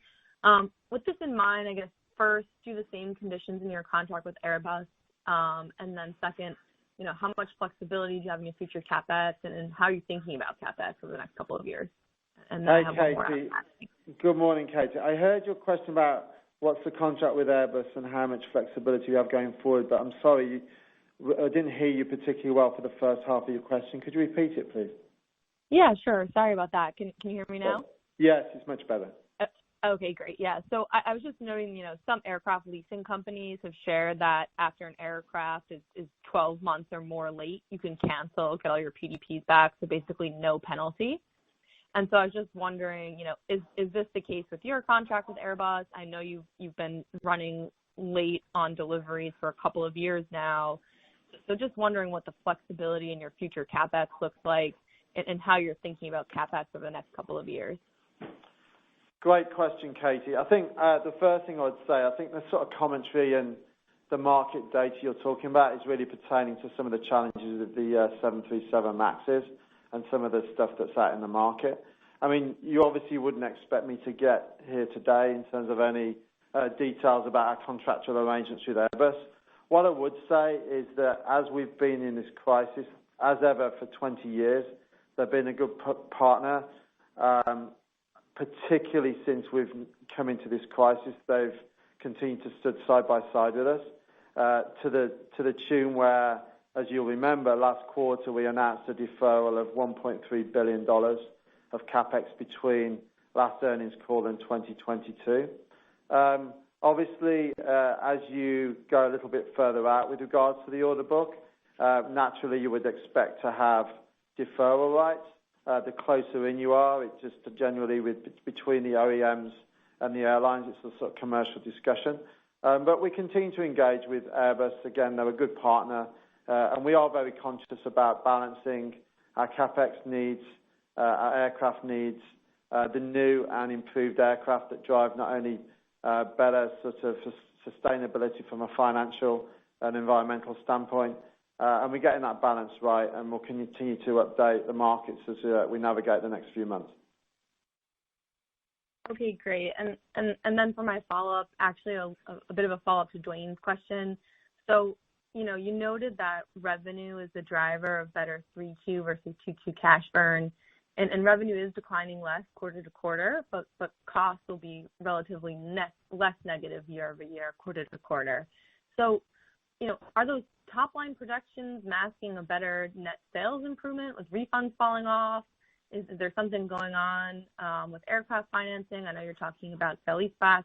With this in mind, I guess first, do the same conditions in your contract with Airbus, and then second, how much flexibility do you have in your future CapEx, and how are you thinking about CapEx over the next couple of years? And then Hey, Katie. Good morning, Katie. I heard your question about what's the contract with Airbus and how much flexibility you have going forward, but I'm sorry, I didn't hear you particularly well for the first half of your question. Could you repeat it, please? Yeah, sure. Sorry about that. Can you hear me now? Yes, it's much better. Okay, great. Yeah, so I was just noting, some aircraft leasing companies have shared that after an aircraft is 12 months or more late, you can cancel, get all your PDPs back, so basically no penalty. And so I was just wondering, is this the case with your contract with Airbus? I know you've been running late on deliveries for a couple of years now, so just wondering what the flexibility in your future CapEx looks like and how you're thinking about CapEx over the next couple of years. Great question, Katie. I think the first thing I would say, I think the sort of commentary and the market data you're talking about is really pertaining to some of the challenges of the 737 MAXs and some of the stuff that's out in the market. I mean, you obviously wouldn't expect me to get here today in terms of any details about our contractual arrangements with Airbus. What I would say is that as we've been in this crisis, as ever for 20 years, they've been a good partner. Particularly since we've come into this crisis, they've continued to stood side by side with us to the tune where, as you'll remember, last quarter we announced a deferral of $1.3 billion of CapEx between last earnings call and 2022. Obviously, as you go a little bit further out with regards to the order book, naturally you would expect to have deferral rights. The closer in you are, it's just generally between the OEMs and the airlines, it's a sort of commercial discussion. But we continue to engage with Airbus. Again, they're a good partner, and we are very conscious about balancing our CapEx needs, our aircraft needs, the new and improved aircraft that drive not only better sort of sustainability from a financial and environmental standpoint, and we're getting that balance right, and we'll continue to update the markets as we navigate the next few months. Okay, great. And then for my follow-up, actually a bit of a follow-up to Dwayne's question. So, you noted that revenue is the driver of better 3Q versus 2Q cash burn, and revenue is declining less quarter to quarter, but costs will be relatively less negative year over year, quarter to quarter. So, are those top-line projections masking a better net sales improvement with refunds falling off? Is there something going on with aircraft financing? I know you're talking about sale-leasebacks.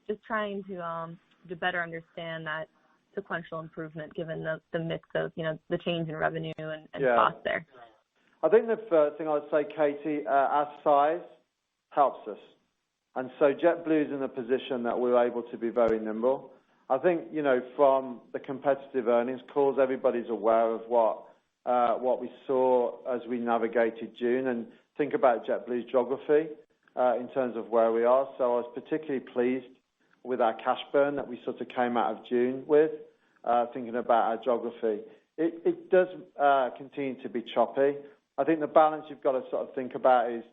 Just trying to better understand that sequential improvement given the mix of, the change in revenue and cost there. I think the first thing I would say, Katie, our size helps us. And so JetBlue is in a position that we're able to be very nimble. I think, from the competitive earnings calls, everybody's aware of what we saw as we navigated June, and think about JetBlue's geography in terms of where we are. So I was particularly pleased with our cash burn that we sort of came out of June with, thinking about our geography. It does continue to be choppy. I think the balance you've got to sort of think about is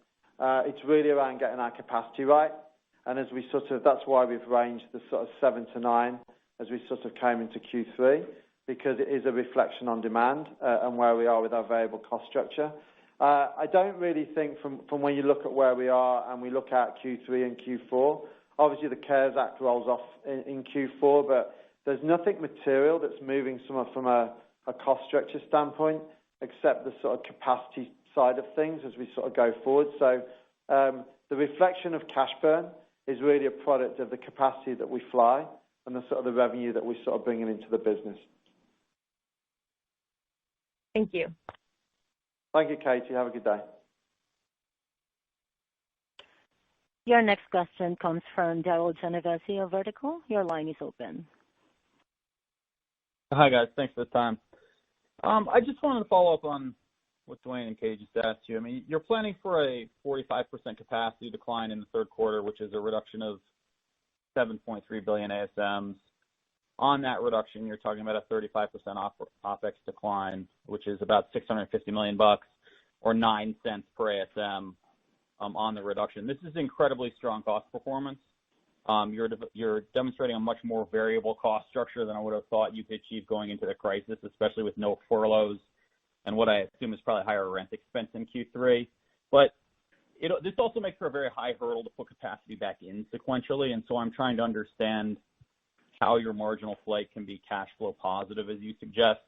it's really around getting our capacity right. And as we that's why we've ranged the sort of 7 to 9 as we sort of came into Q3, because it is a reflection on demand and where we are with our variable cost structure. I don't really think from when you look at where we are and we look at Q3 and Q4, obviously the CARES Act rolls off in Q4, but there's nothing material that's moving from a cost structure standpoint except the sort of capacity side of things as we sort of go forward. So the reflection of cash burn is really a product of the capacity that we fly and the sort of the revenue that we're sort of bringing into the business. Thank you. Thank you, Katie. Have a good day. Your next question comes from Daryl Genovesi of Vertical. Your line is open. Hi, guys. Thanks for the time. I just wanted to follow up on what Duane and Kate just asked you. I mean, you're planning for a 45% capacity decline in the third quarter, which is a reduction of 7.3 billion ASMs. On that reduction, you're talking about a 35% OPEX decline, which is about $650 million or 9 cents per ASM on the reduction. This is incredibly strong cost performance. You're demonstrating a much more variable cost structure than I would have thought you could achieve going into the crisis, especially with no furloughs and what I assume is probably higher rent expense in Q3. But this also makes for a very high hurdle to put capacity back in sequentially, and so I'm trying to understand how your marginal flight can be cash flow positive, as you suggest,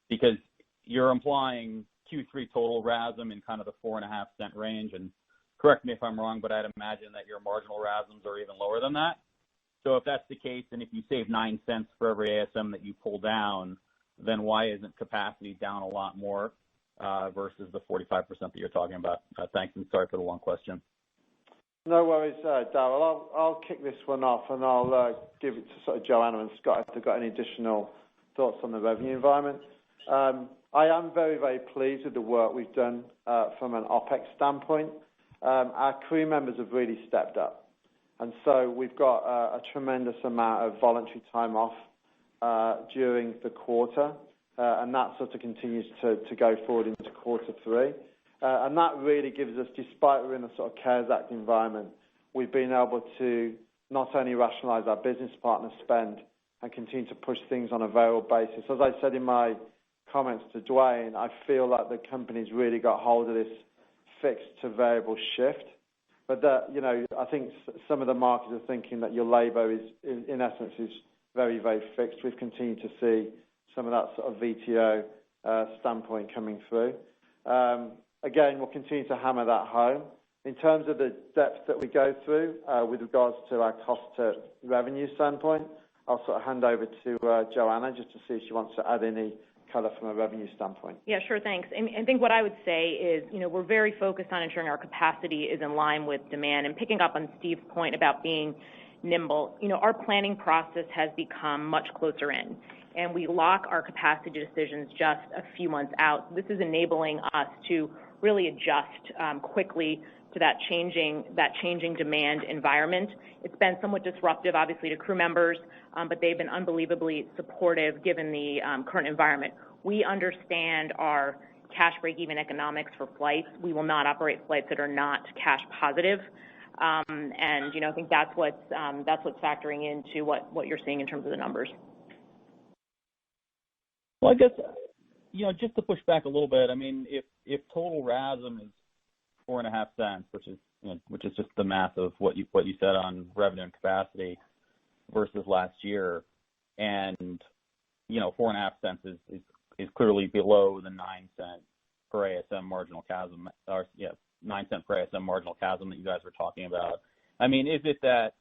because you're implying Q3 total RASM in kind of the 4.5 cent range, and correct me if I'm wrong, but I'd imagine that your marginal RASMs are even lower than that. So if that's the case, and if you save 9 cents for every ASM that you pull down, then why isn't capacity down a lot more versus the 45% that you're talking about? Thanks, and sorry for the long question. No worries, Darryl. I'll kick this one off, and I'll give it to sort of Joanna and Scott if they've got any additional thoughts on the revenue environment. I am very, very pleased with the work we've done from an OPEX standpoint. Our crew members have really stepped up, and so we've got a tremendous amount of voluntary time off during the quarter, and that sort of continues to go forward into quarter three. And that really gives us, despite we're in a sort of CARES Act environment, we've been able to not only rationalize our business partner spend and continue to push things on a variable basis. As I said in my comments to Duane, I feel like the company's really got hold of this fixed to variable shift. But I think some of the markets are thinking that your labor is, in essence, is very, very fixed. We've continued to see some of that sort of VTO standpoint coming through. Again, we'll continue to hammer that home. In terms of the depth that we go through with regards to our cost to revenue standpoint, I'll sort of hand over to Joanna just to see if she wants to add any color from a revenue standpoint. Yeah, sure, thanks. I think what I would say is, we're very focused on ensuring our capacity is in line with demand, and picking up on Steve's point about being nimble. Our planning process has become much closer in, and we lock our capacity decisions just a few months out. This is enabling us to really adjust quickly to that changing demand environment. It's been somewhat disruptive, obviously, to crew members, but they've been unbelievably supportive given the current environment. We understand our cash break-even economics for flights. We will not operate flights that are not cash positive, and I think that's what's factoring into what you're seeing in terms of the numbers. Well, I guess, just to push back a little bit, I mean, if total RASM is 4.5 cents, which is just the math of what you said on revenue and capacity versus last year, and 4.5 cents is clearly below the 9 cent per ASM marginal CASM, or 9 cent per ASM marginal CASM that you guys were talking about. I mean, is it that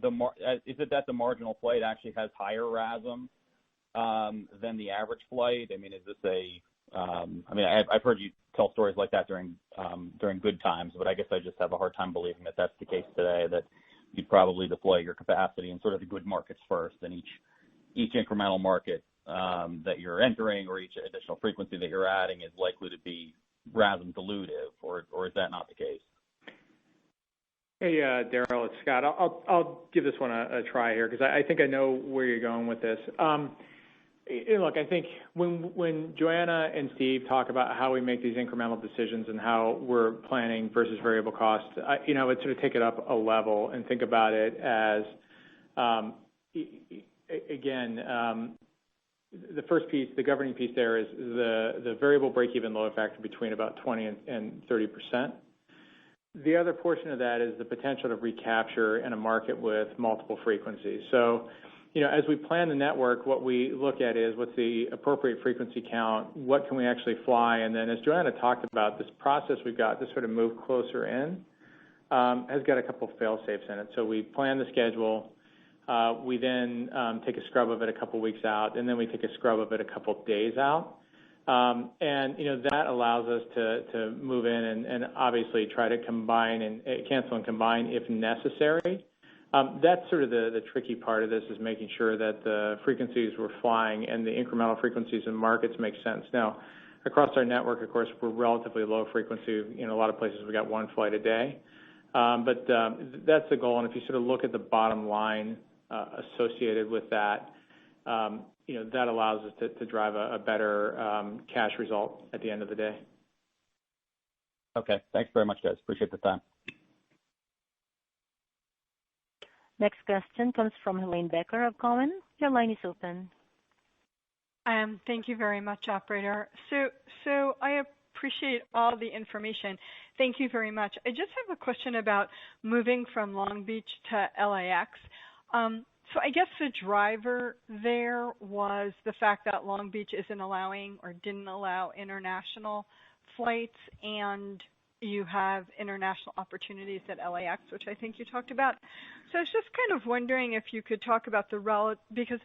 the marginal flight actually has higher RASM than the average flight? I mean, is this I've heard you tell stories like that during good times, but I guess I just have a hard time believing that that's the case today, that you'd probably deploy your capacity in sort of the good markets first, and each incremental market that you're entering or each additional frequency that you're adding is likely to be RASM dilutive, or is that not the case? Hey, Daryl, it's Scott. I'll give this one a try here because I think I know where you're going with this. Look, I think when Joanna and Steve talk about how we make these incremental decisions and how we're planning versus variable costs, I'd sort of take it up a level and think about it as, again, 9 the first piece, the governing piece there, is the variable break-even load factor between about 20 and 30%. The other portion of that is the potential to recapture in a market with multiple frequencies. So, as we plan the network, what we look at is what's the appropriate frequency count, what can we actually fly, and then as Joanna talked about, this process we've got to sort of move closer in has got a couple of fail-safes in it. So we plan the schedule, we then take a scrub of it a couple weeks out, and then we take a scrub of it a couple days out. That allows us to move in and obviously try to combine and cancel and combine if necessary. That's sort of the tricky part of this, is making sure that the frequencies we're flying and the incremental frequencies in markets make sense. Now, across our network, of course, we're relatively low frequency. A lot of places we got one flight a day. But that's the goal. And if you sort of look at the bottom line associated with that, that allows us to drive a better cash result at the end of the day. Okay. Thanks very much, guys. Appreciate the time. Next question comes from Helane Becker of Cowen. Your line is open. Thank you very much, operator. So I appreciate all the information. Thank you very much. I just have a question about moving from Long Beach to LAX. So I guess the driver there was the fact that Long Beach isn't allowing or didn't allow international flights, and you have international opportunities at LAX, which I think you talked about. So I was just kind of wondering if you could talk about because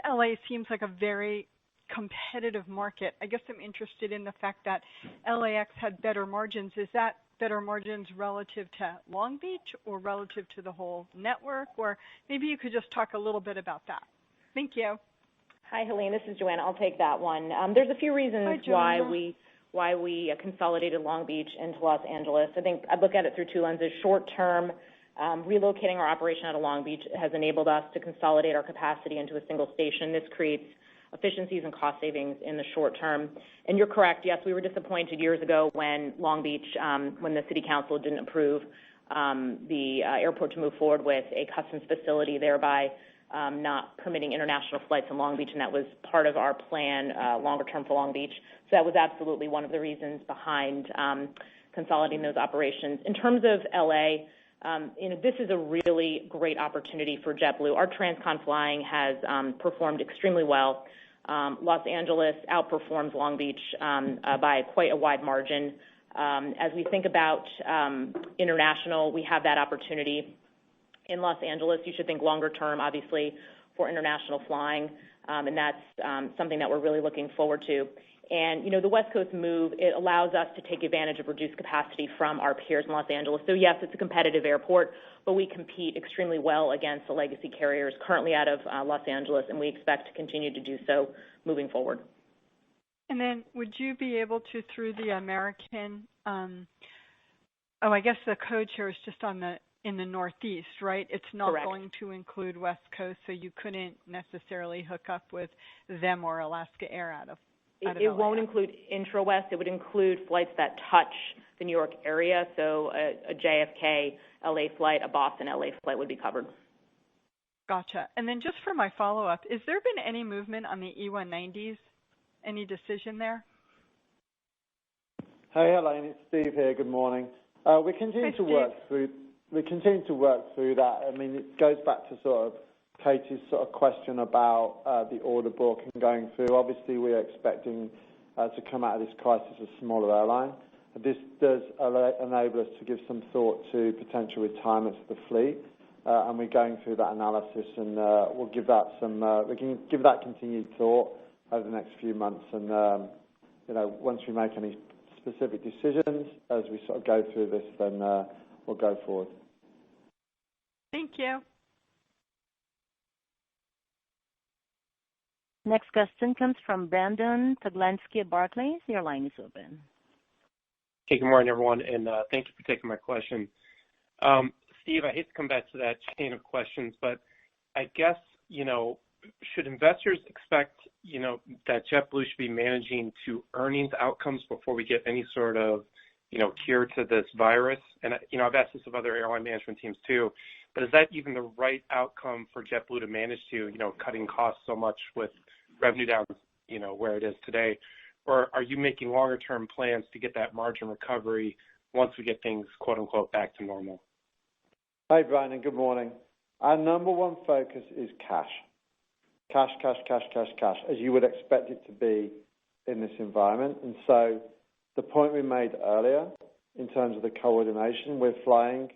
LA seems like a very competitive market. I guess I'm interested in the fact that LAX had better margins. Is that better margins relative to Long Beach or relative to the whole network? Or maybe you could just talk a little bit about that. Thank you. Hi, Helene. This is Joanna. I'll take that one. There's a few reasons why we consolidated Long Beach into Los Angeles. I think I'd look at it through two lenses. Short term, relocating our operation out of Long Beach has enabled us to consolidate our capacity into a single station. This creates efficiencies and cost savings in the short term. And you're correct, yes, we were disappointed years ago when Long Beach, when the city council didn't approve the airport to move forward with a customs facility, thereby not permitting international flights in Long Beach, and that was part of our plan longer term for Long Beach. So that was absolutely one of the reasons behind consolidating those operations. In terms of LA, this is a really great opportunity for JetBlue. Our Transcon flying has performed extremely well. Los Angeles outperforms Long Beach by quite a wide margin. As we think about international, we have that opportunity in Los Angeles. You should think longer term, obviously, for international flying, and that's something that we're really looking forward to. And, the West Coast move, it allows us to take advantage of reduced capacity from our peers in Los Angeles. So, yes, it's a competitive airport, but we compete extremely well against the legacy carriers currently out of Los Angeles, and we expect to continue to do so moving forward. And then would you be able to, through the American, I guess the code share is just in the Northeast, right? It's not Correct. Going to include West Coast, so you couldn't necessarily hook up with them or Alaska Air out of It won't include intra-West. It would include flights that touch the New York area. So a JFK LA flight, a Boston LA flight would be covered. Gotcha. And then just for my follow-up, is there been any movement on the E190s? Any decision there? Hey, Elaine, it's Steve here. Good morning. We continue to work through that. I mean, it goes back to sort of Katie's sort of question about the order book and going through. Obviously, we are expecting to come out of this crisis a smaller airline. This does enable us to give some thought to potential retirements of the fleet, and we're going through that analysis, and we'll give that we can give that continued thought over the next few months, and once we make any specific decisions as we sort of go through this, then we'll go forward. Thank you. Next question comes from Brandon Taglansky of Barclays. Your line is open. Hey, good morning, everyone, and thank you for taking my question. Steve, I hate to come back to that chain of questions, but I guess, should investors expect, that JetBlue should be managing to earnings outcomes before we get any sort of, cure to this virus? And, I've asked this of other airline management teams too, but is that even the right outcome for JetBlue to manage to, cutting costs so much with revenue down, where it is today? Or are you making longer term plans to get that margin recovery once we get things, quote unquote, back to normal? Hi, Brian, and good morning. Our number one focus is cash. Cash, as you would expect it to be in this environment. And so the point we made earlier in terms of the coordination, we're flying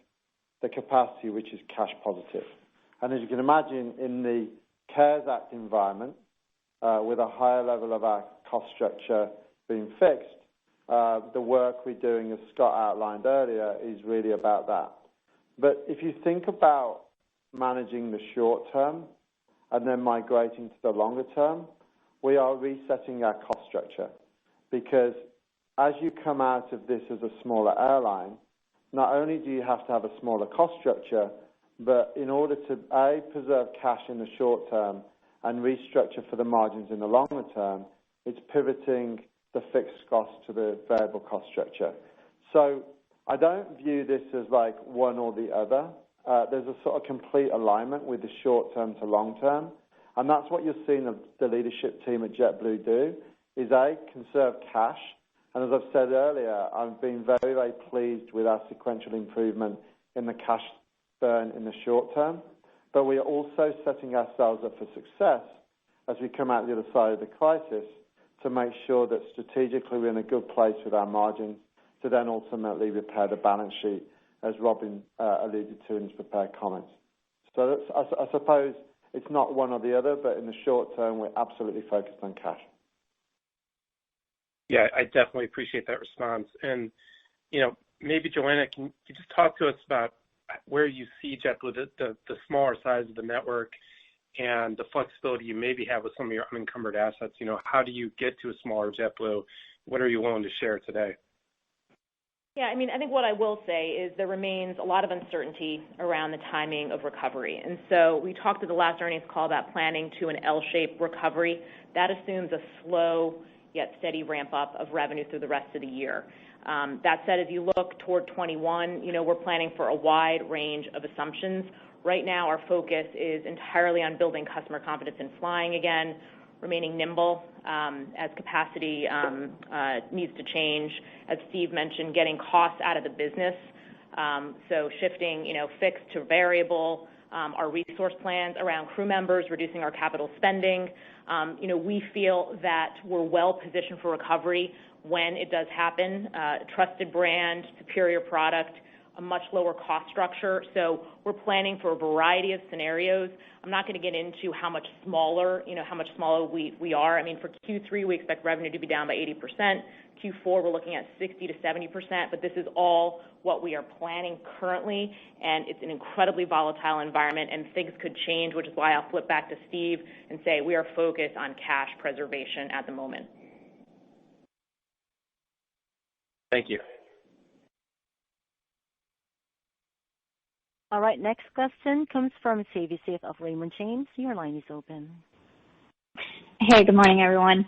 the capacity which is cash positive. And as you can imagine, in the CARES Act environment, with a higher level of our cost structure being fixed, the work we're doing, as Scott outlined earlier, is really about that. But if you think about managing the short term and then migrating to the longer term, we are resetting our cost structure, because as you come out of this as a smaller airline, not only do you have to have a smaller cost structure, but in order to, A, preserve cash in the short term and restructure for the margins in the longer term, it's pivoting the fixed cost to the variable cost structure. So I don't view this as like one or the other. There's a sort of complete alignment with the short term to long term. And that's what you're seeing the leadership team at JetBlue do, is A, conserve cash. And as I've said earlier, I've been very, very pleased with our sequential improvement in the cash burn in the short term. But we are also setting ourselves up for success as we come out the other side of the crisis to make sure that strategically we're in a good place with our margins to then ultimately repair the balance sheet, as Robin alluded to in his prepared comments. So that's, I suppose it's not one or the other, but in the short term, we're absolutely focused on cash. Yeah, I definitely appreciate that response. And, maybe Joanna, can you just talk to us about where you see JetBlue, the smaller size of the network and the flexibility you maybe have with some of your unencumbered assets? How do you get to a smaller JetBlue? What are you willing to share today? Yeah, I think what I will say is there remains a lot of uncertainty around the timing of recovery. And so we talked at the last earnings call about planning to an L-shaped recovery. That assumes a slow yet steady ramp up of revenue through the rest of the year. That said, as you look toward 21, we're planning for a wide range of assumptions. Right now, our focus is entirely on building customer confidence in flying again, remaining nimble as capacity needs to change. As Steve mentioned, getting costs out of the business, so shifting, fixed to variable, our resource plans around crew members, reducing our capital spending. We feel that we're well positioned for recovery when it does happen. Trusted brand, superior product, a much lower cost structure. So we're planning for a variety of scenarios. I'm not going to get into how much smaller we are. For Q3, we expect revenue to be down by 80%. Q4, we're looking at 60 to 70%, but this is all what we are planning currently, and it's an incredibly volatile environment, and things could change, which is why I'll flip back to Steve and say we are focused on cash preservation at the moment. Thank you. All right, next question comes from Savi Syth of Raymond James. Your line is open. Hey, good morning, everyone.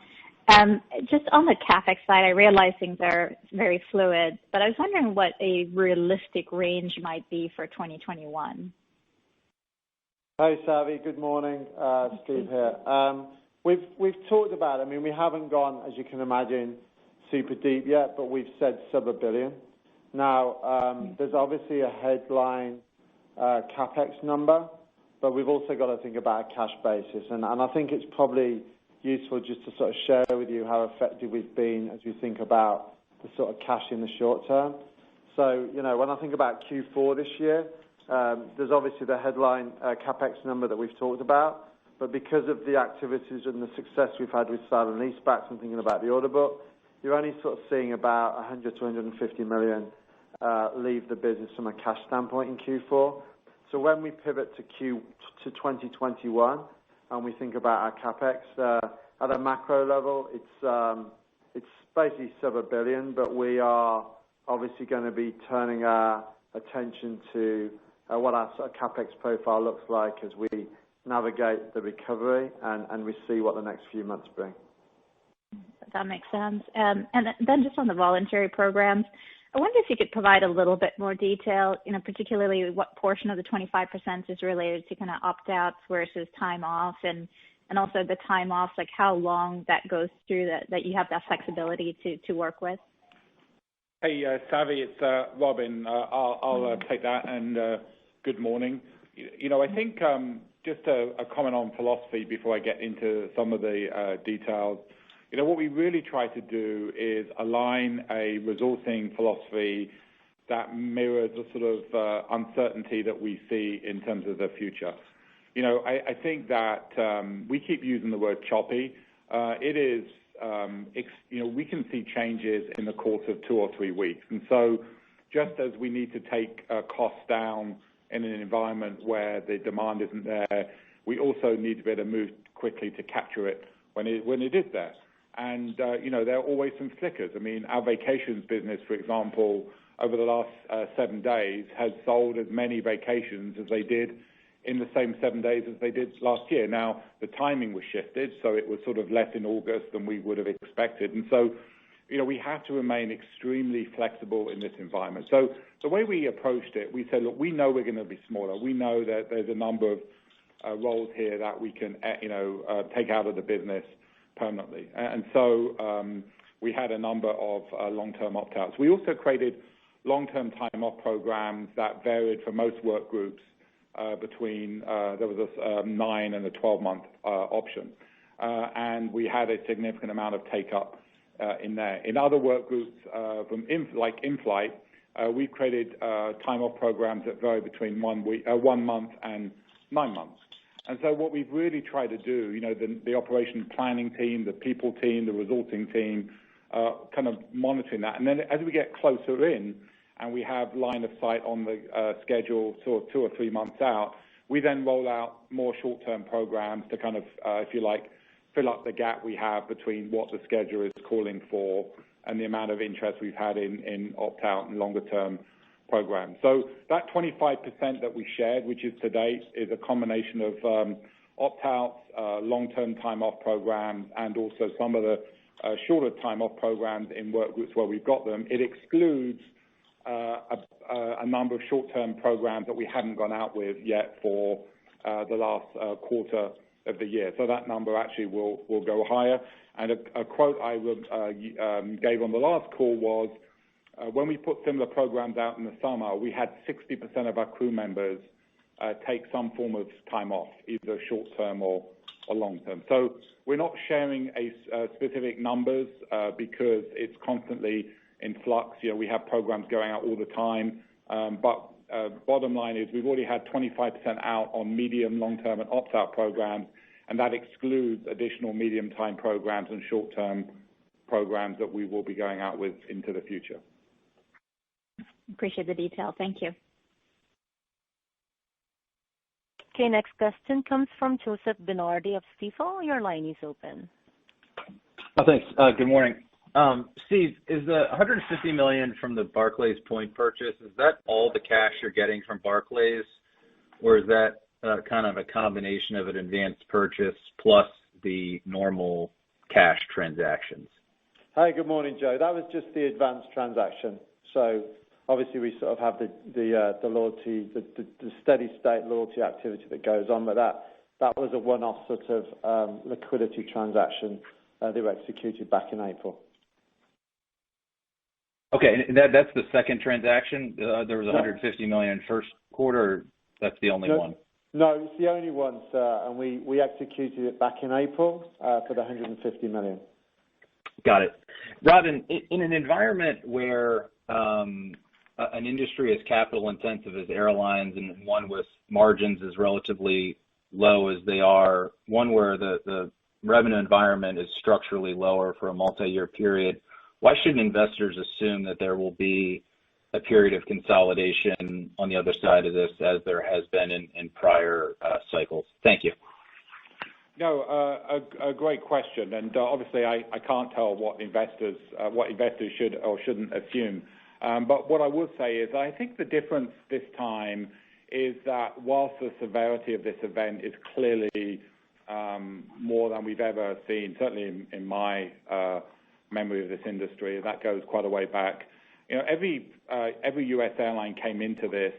Just on the CapEx side, I realize things are very fluid, but I was wondering what a realistic range might be for 2021. Hi, Savi. Good morning. Steve here. We've talked about it. We haven't gone, as you can imagine, super deep yet, but we've said sub $1 billion. Now, there's obviously a headline CapEx number, but we've also got to think about a cash basis. And I think it's probably useful just to sort of share with you how effective we've been as we think about the sort of cash in the short term. So, when I think about Q4 this year, there's obviously the headline CapEx number that we've talked about, but because of the activities and the success we've had with sale and leasebacks and thinking about the order book, you're only sort of seeing about 100 to 150 million leave the business from a cash standpoint in Q4. So when we pivot to 2021 and we think about our CapEx at a macro level, it's basically sub $1 billion, but we are obviously going to be turning our attention to what our sort of CapEx profile looks like as we navigate the recovery and we see what the next few months bring. That makes sense. And then just on the voluntary programs, I wonder if you could provide a little bit more detail, particularly what portion of the 25% is related to kind of opt-outs versus time off, and and also the time off, like how long that goes through that you have that flexibility to work with? Hey, Savi, it's Robin. I'll take that, and good morning. I think just a comment on philosophy before I get into some of the details. What we really try to do is align a resourcing philosophy that mirrors the sort of uncertainty that we see in terms of the future. I think that we keep using the word choppy. It is, we can see changes in the course of 2 or 3 weeks. And so just as we need to take costs down in an environment where the demand isn't there, we also need to be able to move quickly to capture it when it is there. And, there are always some flickers. I mean, our vacations business, for example, over the last 7 days has sold as many vacations as they did in the same 7 days as they did last year. Now, the timing was shifted, so it was sort of less in August than we would have expected. And so, we have to remain extremely flexible in this environment. So the way we approached it, we said, look, we know we're going to be smaller. We know that there's a number of roles here that we can, take out of the business permanently. And so we had a number of long-term opt-outs. We also created long-term time off programs that varied for most work groups between, there was a 9 and a 12-month option. And we had a significant amount of take-up in there. In other work groups, like in-flight, we've created time off programs that vary between 1 month and 9 months. And so what we've really tried to do, the operation planning team, the people team, the resourcing team, kind of monitoring that. And then as we get closer in and we have line of sight on the schedule sort of 2 or 3 months out, we then roll out more short-term programs to kind of, if you like, fill up the gap we have between what the schedule is calling for and the amount of interest we've had in opt-out and longer-term programs. So that 25% that we shared, which is to date, is a combination of opt-outs, long-term time-off programs, and also some of the shorter time-off programs in work groups where we've got them. It excludes a number of short-term programs that we haven't gone out with yet for the last quarter of the year. So that number actually will go higher. And a quote I gave on the last call was, when we put similar programs out in the summer, we had 60% of our crew members take some form of time off, either short-term or long-term. So we're not sharing specific numbers because it's constantly in flux. We have programs going out all the time. But bottom line is we've already had 25% out on medium, long-term, and opt-out programs, and that excludes additional medium-time programs and short-term programs that we will be going out with into the future. Appreciate the detail. Thank you. Okay, next question comes from Joseph DeNardi of Stifel. Your line is open. Oh, thanks. Good morning. Steve, is the $150 million from the Barclays point purchase, is that all the cash you're getting from Barclays, or is that kind of a combination of an advanced purchase plus the normal cash transactions? Hi, good morning, Joe. That was just the advanced transaction. So obviously we sort of have the loyalty, the steady state loyalty activity that goes on, but that was a one-off sort of liquidity transaction they were executed back in April. Okay, and that's the second transaction? There was $150 million in first quarter, that's the only one? No, it's the only one, sir, and we executed it back in April for the $150 million. Got it. Robin, in an environment where an industry as capital intensive as airlines and one with margins as relatively low as they are, one where the revenue environment is structurally lower for a multi-year period, why shouldn't investors assume that there will be a period of consolidation on the other side of this as there has been in prior cycles? Thank you. No, a great question, and obviously I can't tell what investors should or shouldn't assume. But what I would say is I think the difference this time is that whilst the severity of this event is clearly more than we've ever seen, certainly in my memory of this industry, that goes quite a way back. Every U.S. airline came into this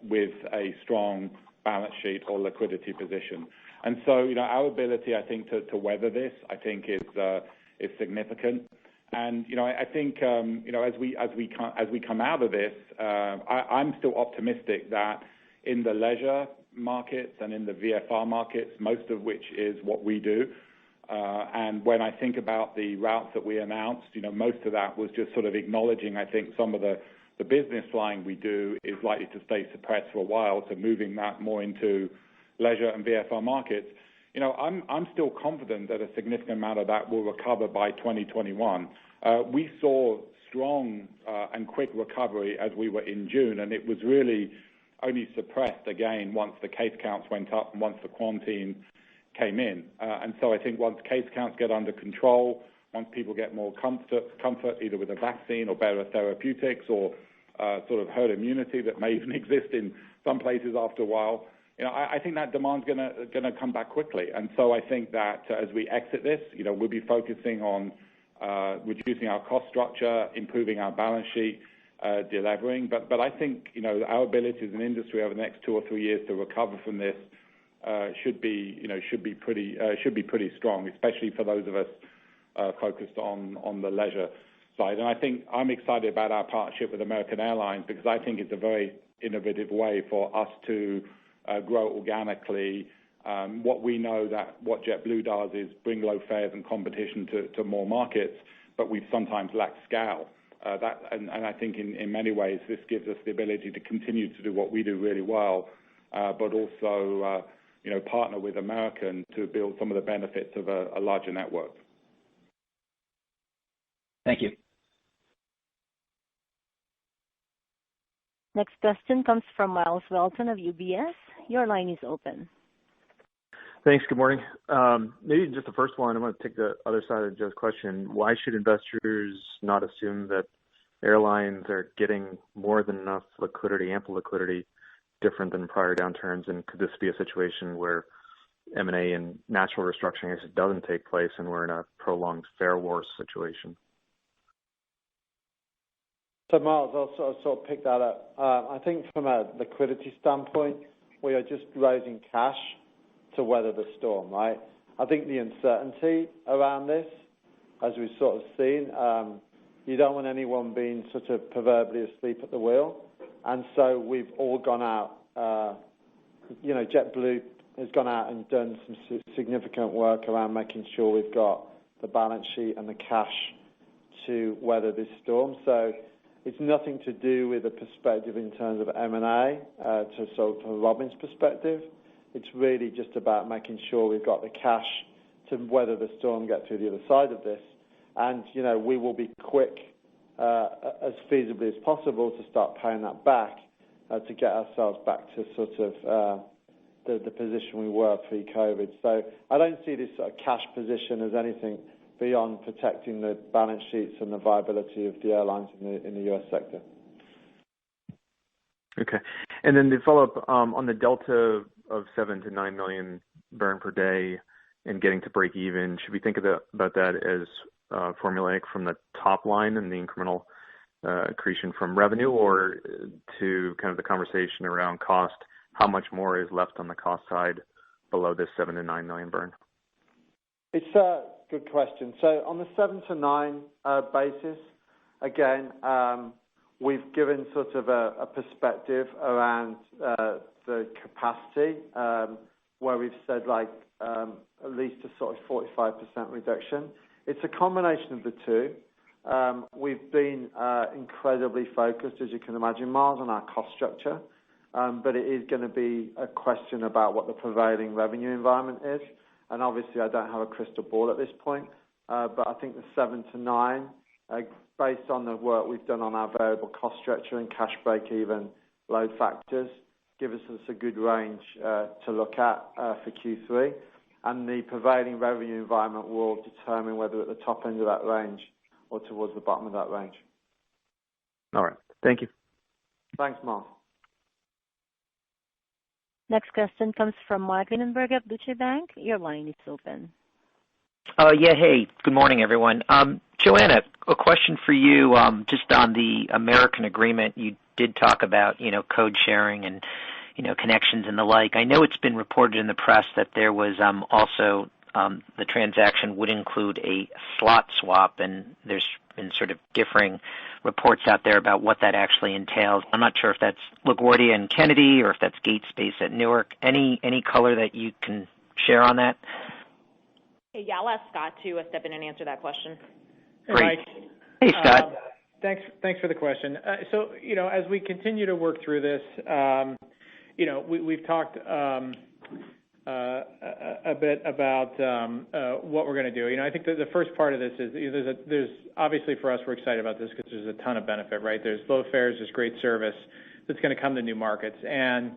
with a strong balance sheet or liquidity position. And so, our ability, I think, to weather this, I think is significant. And, I think, as we come out of this, I'm still optimistic that in the leisure markets and in the VFR markets, most of which is what we do. And when I think about the routes that we announced, most of that was just sort of acknowledging, I think, some of the business flying we do is likely to stay suppressed for a while, so moving that more into leisure and VFR markets. I'm still confident that a significant amount of that will recover by 2021. We saw strong and quick recovery as we were in June, and it was really only suppressed again once the case counts went up and once the quarantine came in. And so I think once case counts get under control, once people get more comfort either with a vaccine or better therapeutics or sort of herd immunity that may even exist in some places after a while, I think that demand's going to come back quickly. And so I think that as we exit this, we'll be focusing on reducing our cost structure, improving our balance sheet, delevering. But I think our ability as an industry over the next 2 or 3 years to recover from this should be pretty strong, especially for those of us focused on the leisure side. And I think I'm excited about our partnership with American Airlines because I think it's a very innovative way for us to grow organically. What we know that what JetBlue does is bring low fares and competition to more markets, but we've sometimes lacked scale. And I think in many ways this gives us the ability to continue to do what we do really well, but also partner with American to build some of the benefits of a larger network. Thank you. Next question comes from Miles Welton of UBS. Your line is open. Thanks. Good morning. Maybe just the first one, I'm going to take the other side of Joe's question. Why should investors not assume that airlines are getting more than enough liquidity, ample liquidity, different than prior downturns? And could this be a situation where M&A and natural restructuring actually doesn't take place and we're in a prolonged fare war situation? So, Miles, I'll sort of pick that up. I think from a liquidity standpoint, we are just raising cash to weather the storm, right? I think the uncertainty around this, as we've sort of seen, you don't want anyone being sort of proverbially asleep at the wheel. And so we've all gone out, JetBlue has gone out and done some significant work around making sure we've got the balance sheet and the cash to weather this storm. So it's nothing to do with a perspective in terms of M&A, from Robin's perspective. It's really just about making sure we've got the cash to weather the storm, get through the other side of this. And, we will be quick, as feasibly as possible, to start paying that back to get ourselves back to sort of the position we were pre-COVID. So I don't see this sort of cash position as anything beyond protecting the balance sheets and the viability of the airlines in the U.S. sector. Okay. And then the follow-up on the delta of 7 to 9 million burn per day and getting to break even, should we think about that as formulaic from the top line and the incremental accretion from revenue, or to kind of the conversation around cost, how much more is left on the cost side below this 7 to 9 million burn? It's a good question. So on the 7 to 9 basis, again, we've given sort of a perspective around the capacity where we've said at least a sort of 45% reduction. It's a combination of the two. We've been incredibly focused, as you can imagine, Miles, on our cost structure, but it is going to be a question about what the prevailing revenue environment is. And obviously, I don't have a crystal ball at this point, but I think the 7 to 9, based on the work we've done on our variable cost structure and cash break-even load factors, give us a good range to look at for Q3. And the prevailing revenue environment will determine whether at the top end of that range or towards the bottom of that range. All right. Thank you. Thanks, Miles. Next question comes from Mark Linenberg of Deutsche Bank. Your line is open. Yeah, hey, good morning, everyone. Joanna, a question for you just on the American agreement. You did talk about, code sharing and, connections and the like. I know it's been reported in the press that there was also the transaction would include a slot swap, and there's been sort of differing reports out there about what that actually entails. I'm not sure if that's LaGuardia and Kennedy or if that's Gate Space at Newark. Any color that you can share on that? Hey, yeah, I'll ask Scott to step in and answer that question. Great. Hey, Hey, Scott. Thanks for the question. So, as we continue to work through this, we've talked a bit about what we're going to do. I think that the first part of this is there's obviously for us, we're excited about this because there's a ton of benefit, right? There's low fares, there's great service that's going to come to new markets. And,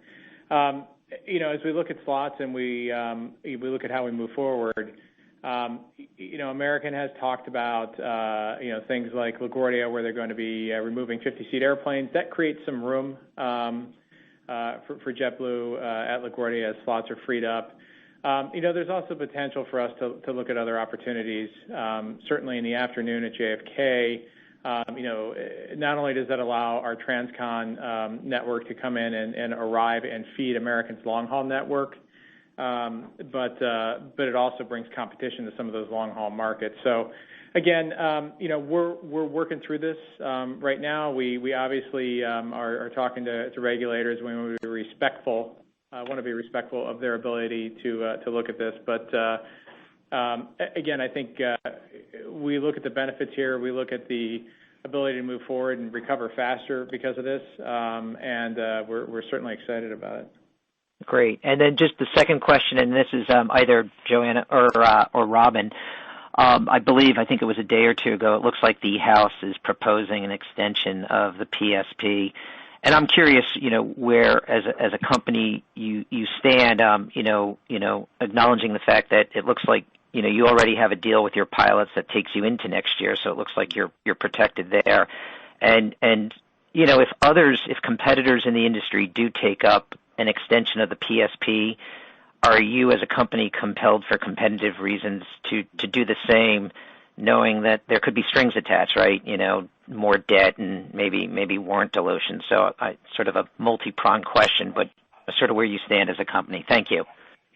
as we look at slots and we look at how we move forward, American has talked about, things like LaGuardia where they're going to be removing 50-seat airplanes. That creates some room for JetBlue at LaGuardia as slots are freed up. There's also potential for us to look at other opportunities. Certainly in the afternoon at JFK, not only does that allow our Transcon network to come in and arrive and feed American's long-haul network, but it also brings competition to some of those long-haul markets. So, again, we're working through this right now. We obviously are talking to regulators. We want to be respectful. Want to be respectful of their ability to look at this. But again, I think we look at the benefits here. We look at the ability to move forward and recover faster because of this, and we're certainly excited about it. Great. And then just the second question, and this is either Joanna or Robin. I think it was a day or two ago, it looks like the House is proposing an extension of the PSP. And I'm curious, where as a company you stand, acknowledging the fact that it looks like, you already have a deal with your pilots that takes you into next year, so it looks like you're protected there. And if competitors in the industry do take up an extension of the PSP, are you as a company compelled for competitive reasons to do the same, knowing that there could be strings attached, right? More debt and maybe warrant dilution. So sort of a multi-pronged question, but sort of where you stand as a company. Thank you.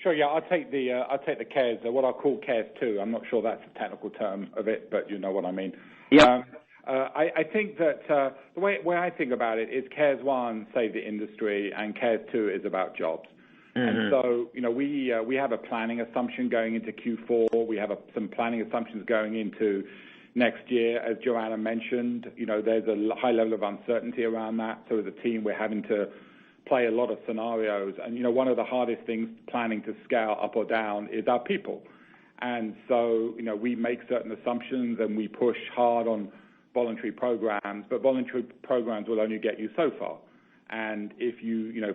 Sure. Yeah, I'll take the CARES, what I'll call CARES 2. I'm not sure that's the technical term of it, but you know what I mean. Yeah. I think that the way I think about it is CARES 1 saved the industry, and CARES 2 is about jobs. Mm-hmm. And so, we have a planning assumption going into Q4. We have some planning assumptions going into next year. As Joanna mentioned, there's a high level of uncertainty around that. So as a team, we're having to play a lot of scenarios. And, one of the hardest things planning to scale up or down is our people. And so, we make certain assumptions and we push hard on voluntary programs, but voluntary programs will only get you so far. And if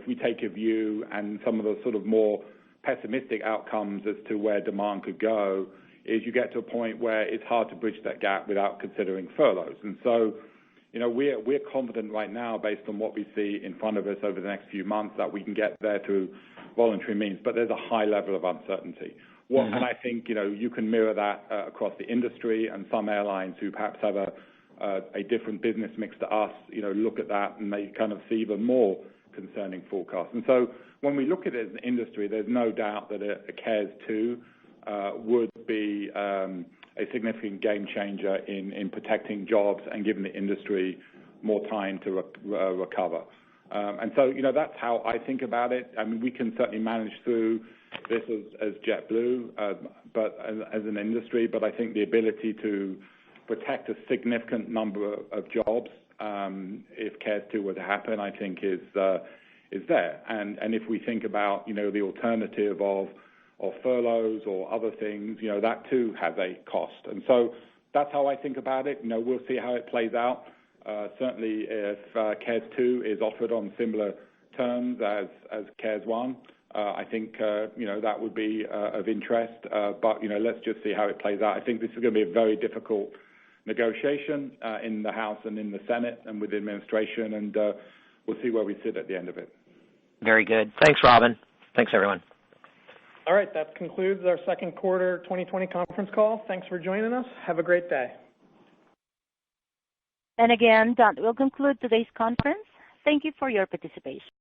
we take a view and some of the sort of more pessimistic outcomes as to where demand could go, is you get to a point where it's hard to bridge that gap without considering furloughs. And so, we're confident right now, based on what we see in front of us over the next few months, that we can get there through voluntary means. But there's a high level of uncertainty. And I think you can mirror that across the industry, and some airlines who perhaps have a different business mix to us, look at that and they kind of see even more concerning forecasts. And so when we look at it as an industry, there's no doubt that a CARES 2 would be a significant game changer in protecting jobs and giving the industry more time to recover. And so, that's how I think about it. I mean, we can certainly manage through this as JetBlue, but as an industry, but I think the ability to protect a significant number of jobs, if CARES 2 were to happen, I think is there. And if we think about, the alternative of furloughs or other things, that too has a cost. And so that's how I think about it. We'll see how it plays out. Certainly if CARES 2 is offered on similar terms as CARES 1, I think, that would be of interest. But, let's just see how it plays out. I think this is going to be a very difficult negotiation in the House and in the Senate and with the administration, and we'll see where we sit at the end of it. Very good. Thanks, Robin. Thanks, everyone. All right, that concludes our second quarter 2020 conference call. Thanks for joining us. Have a great day. And again, that will conclude today's conference. Thank you for your participation.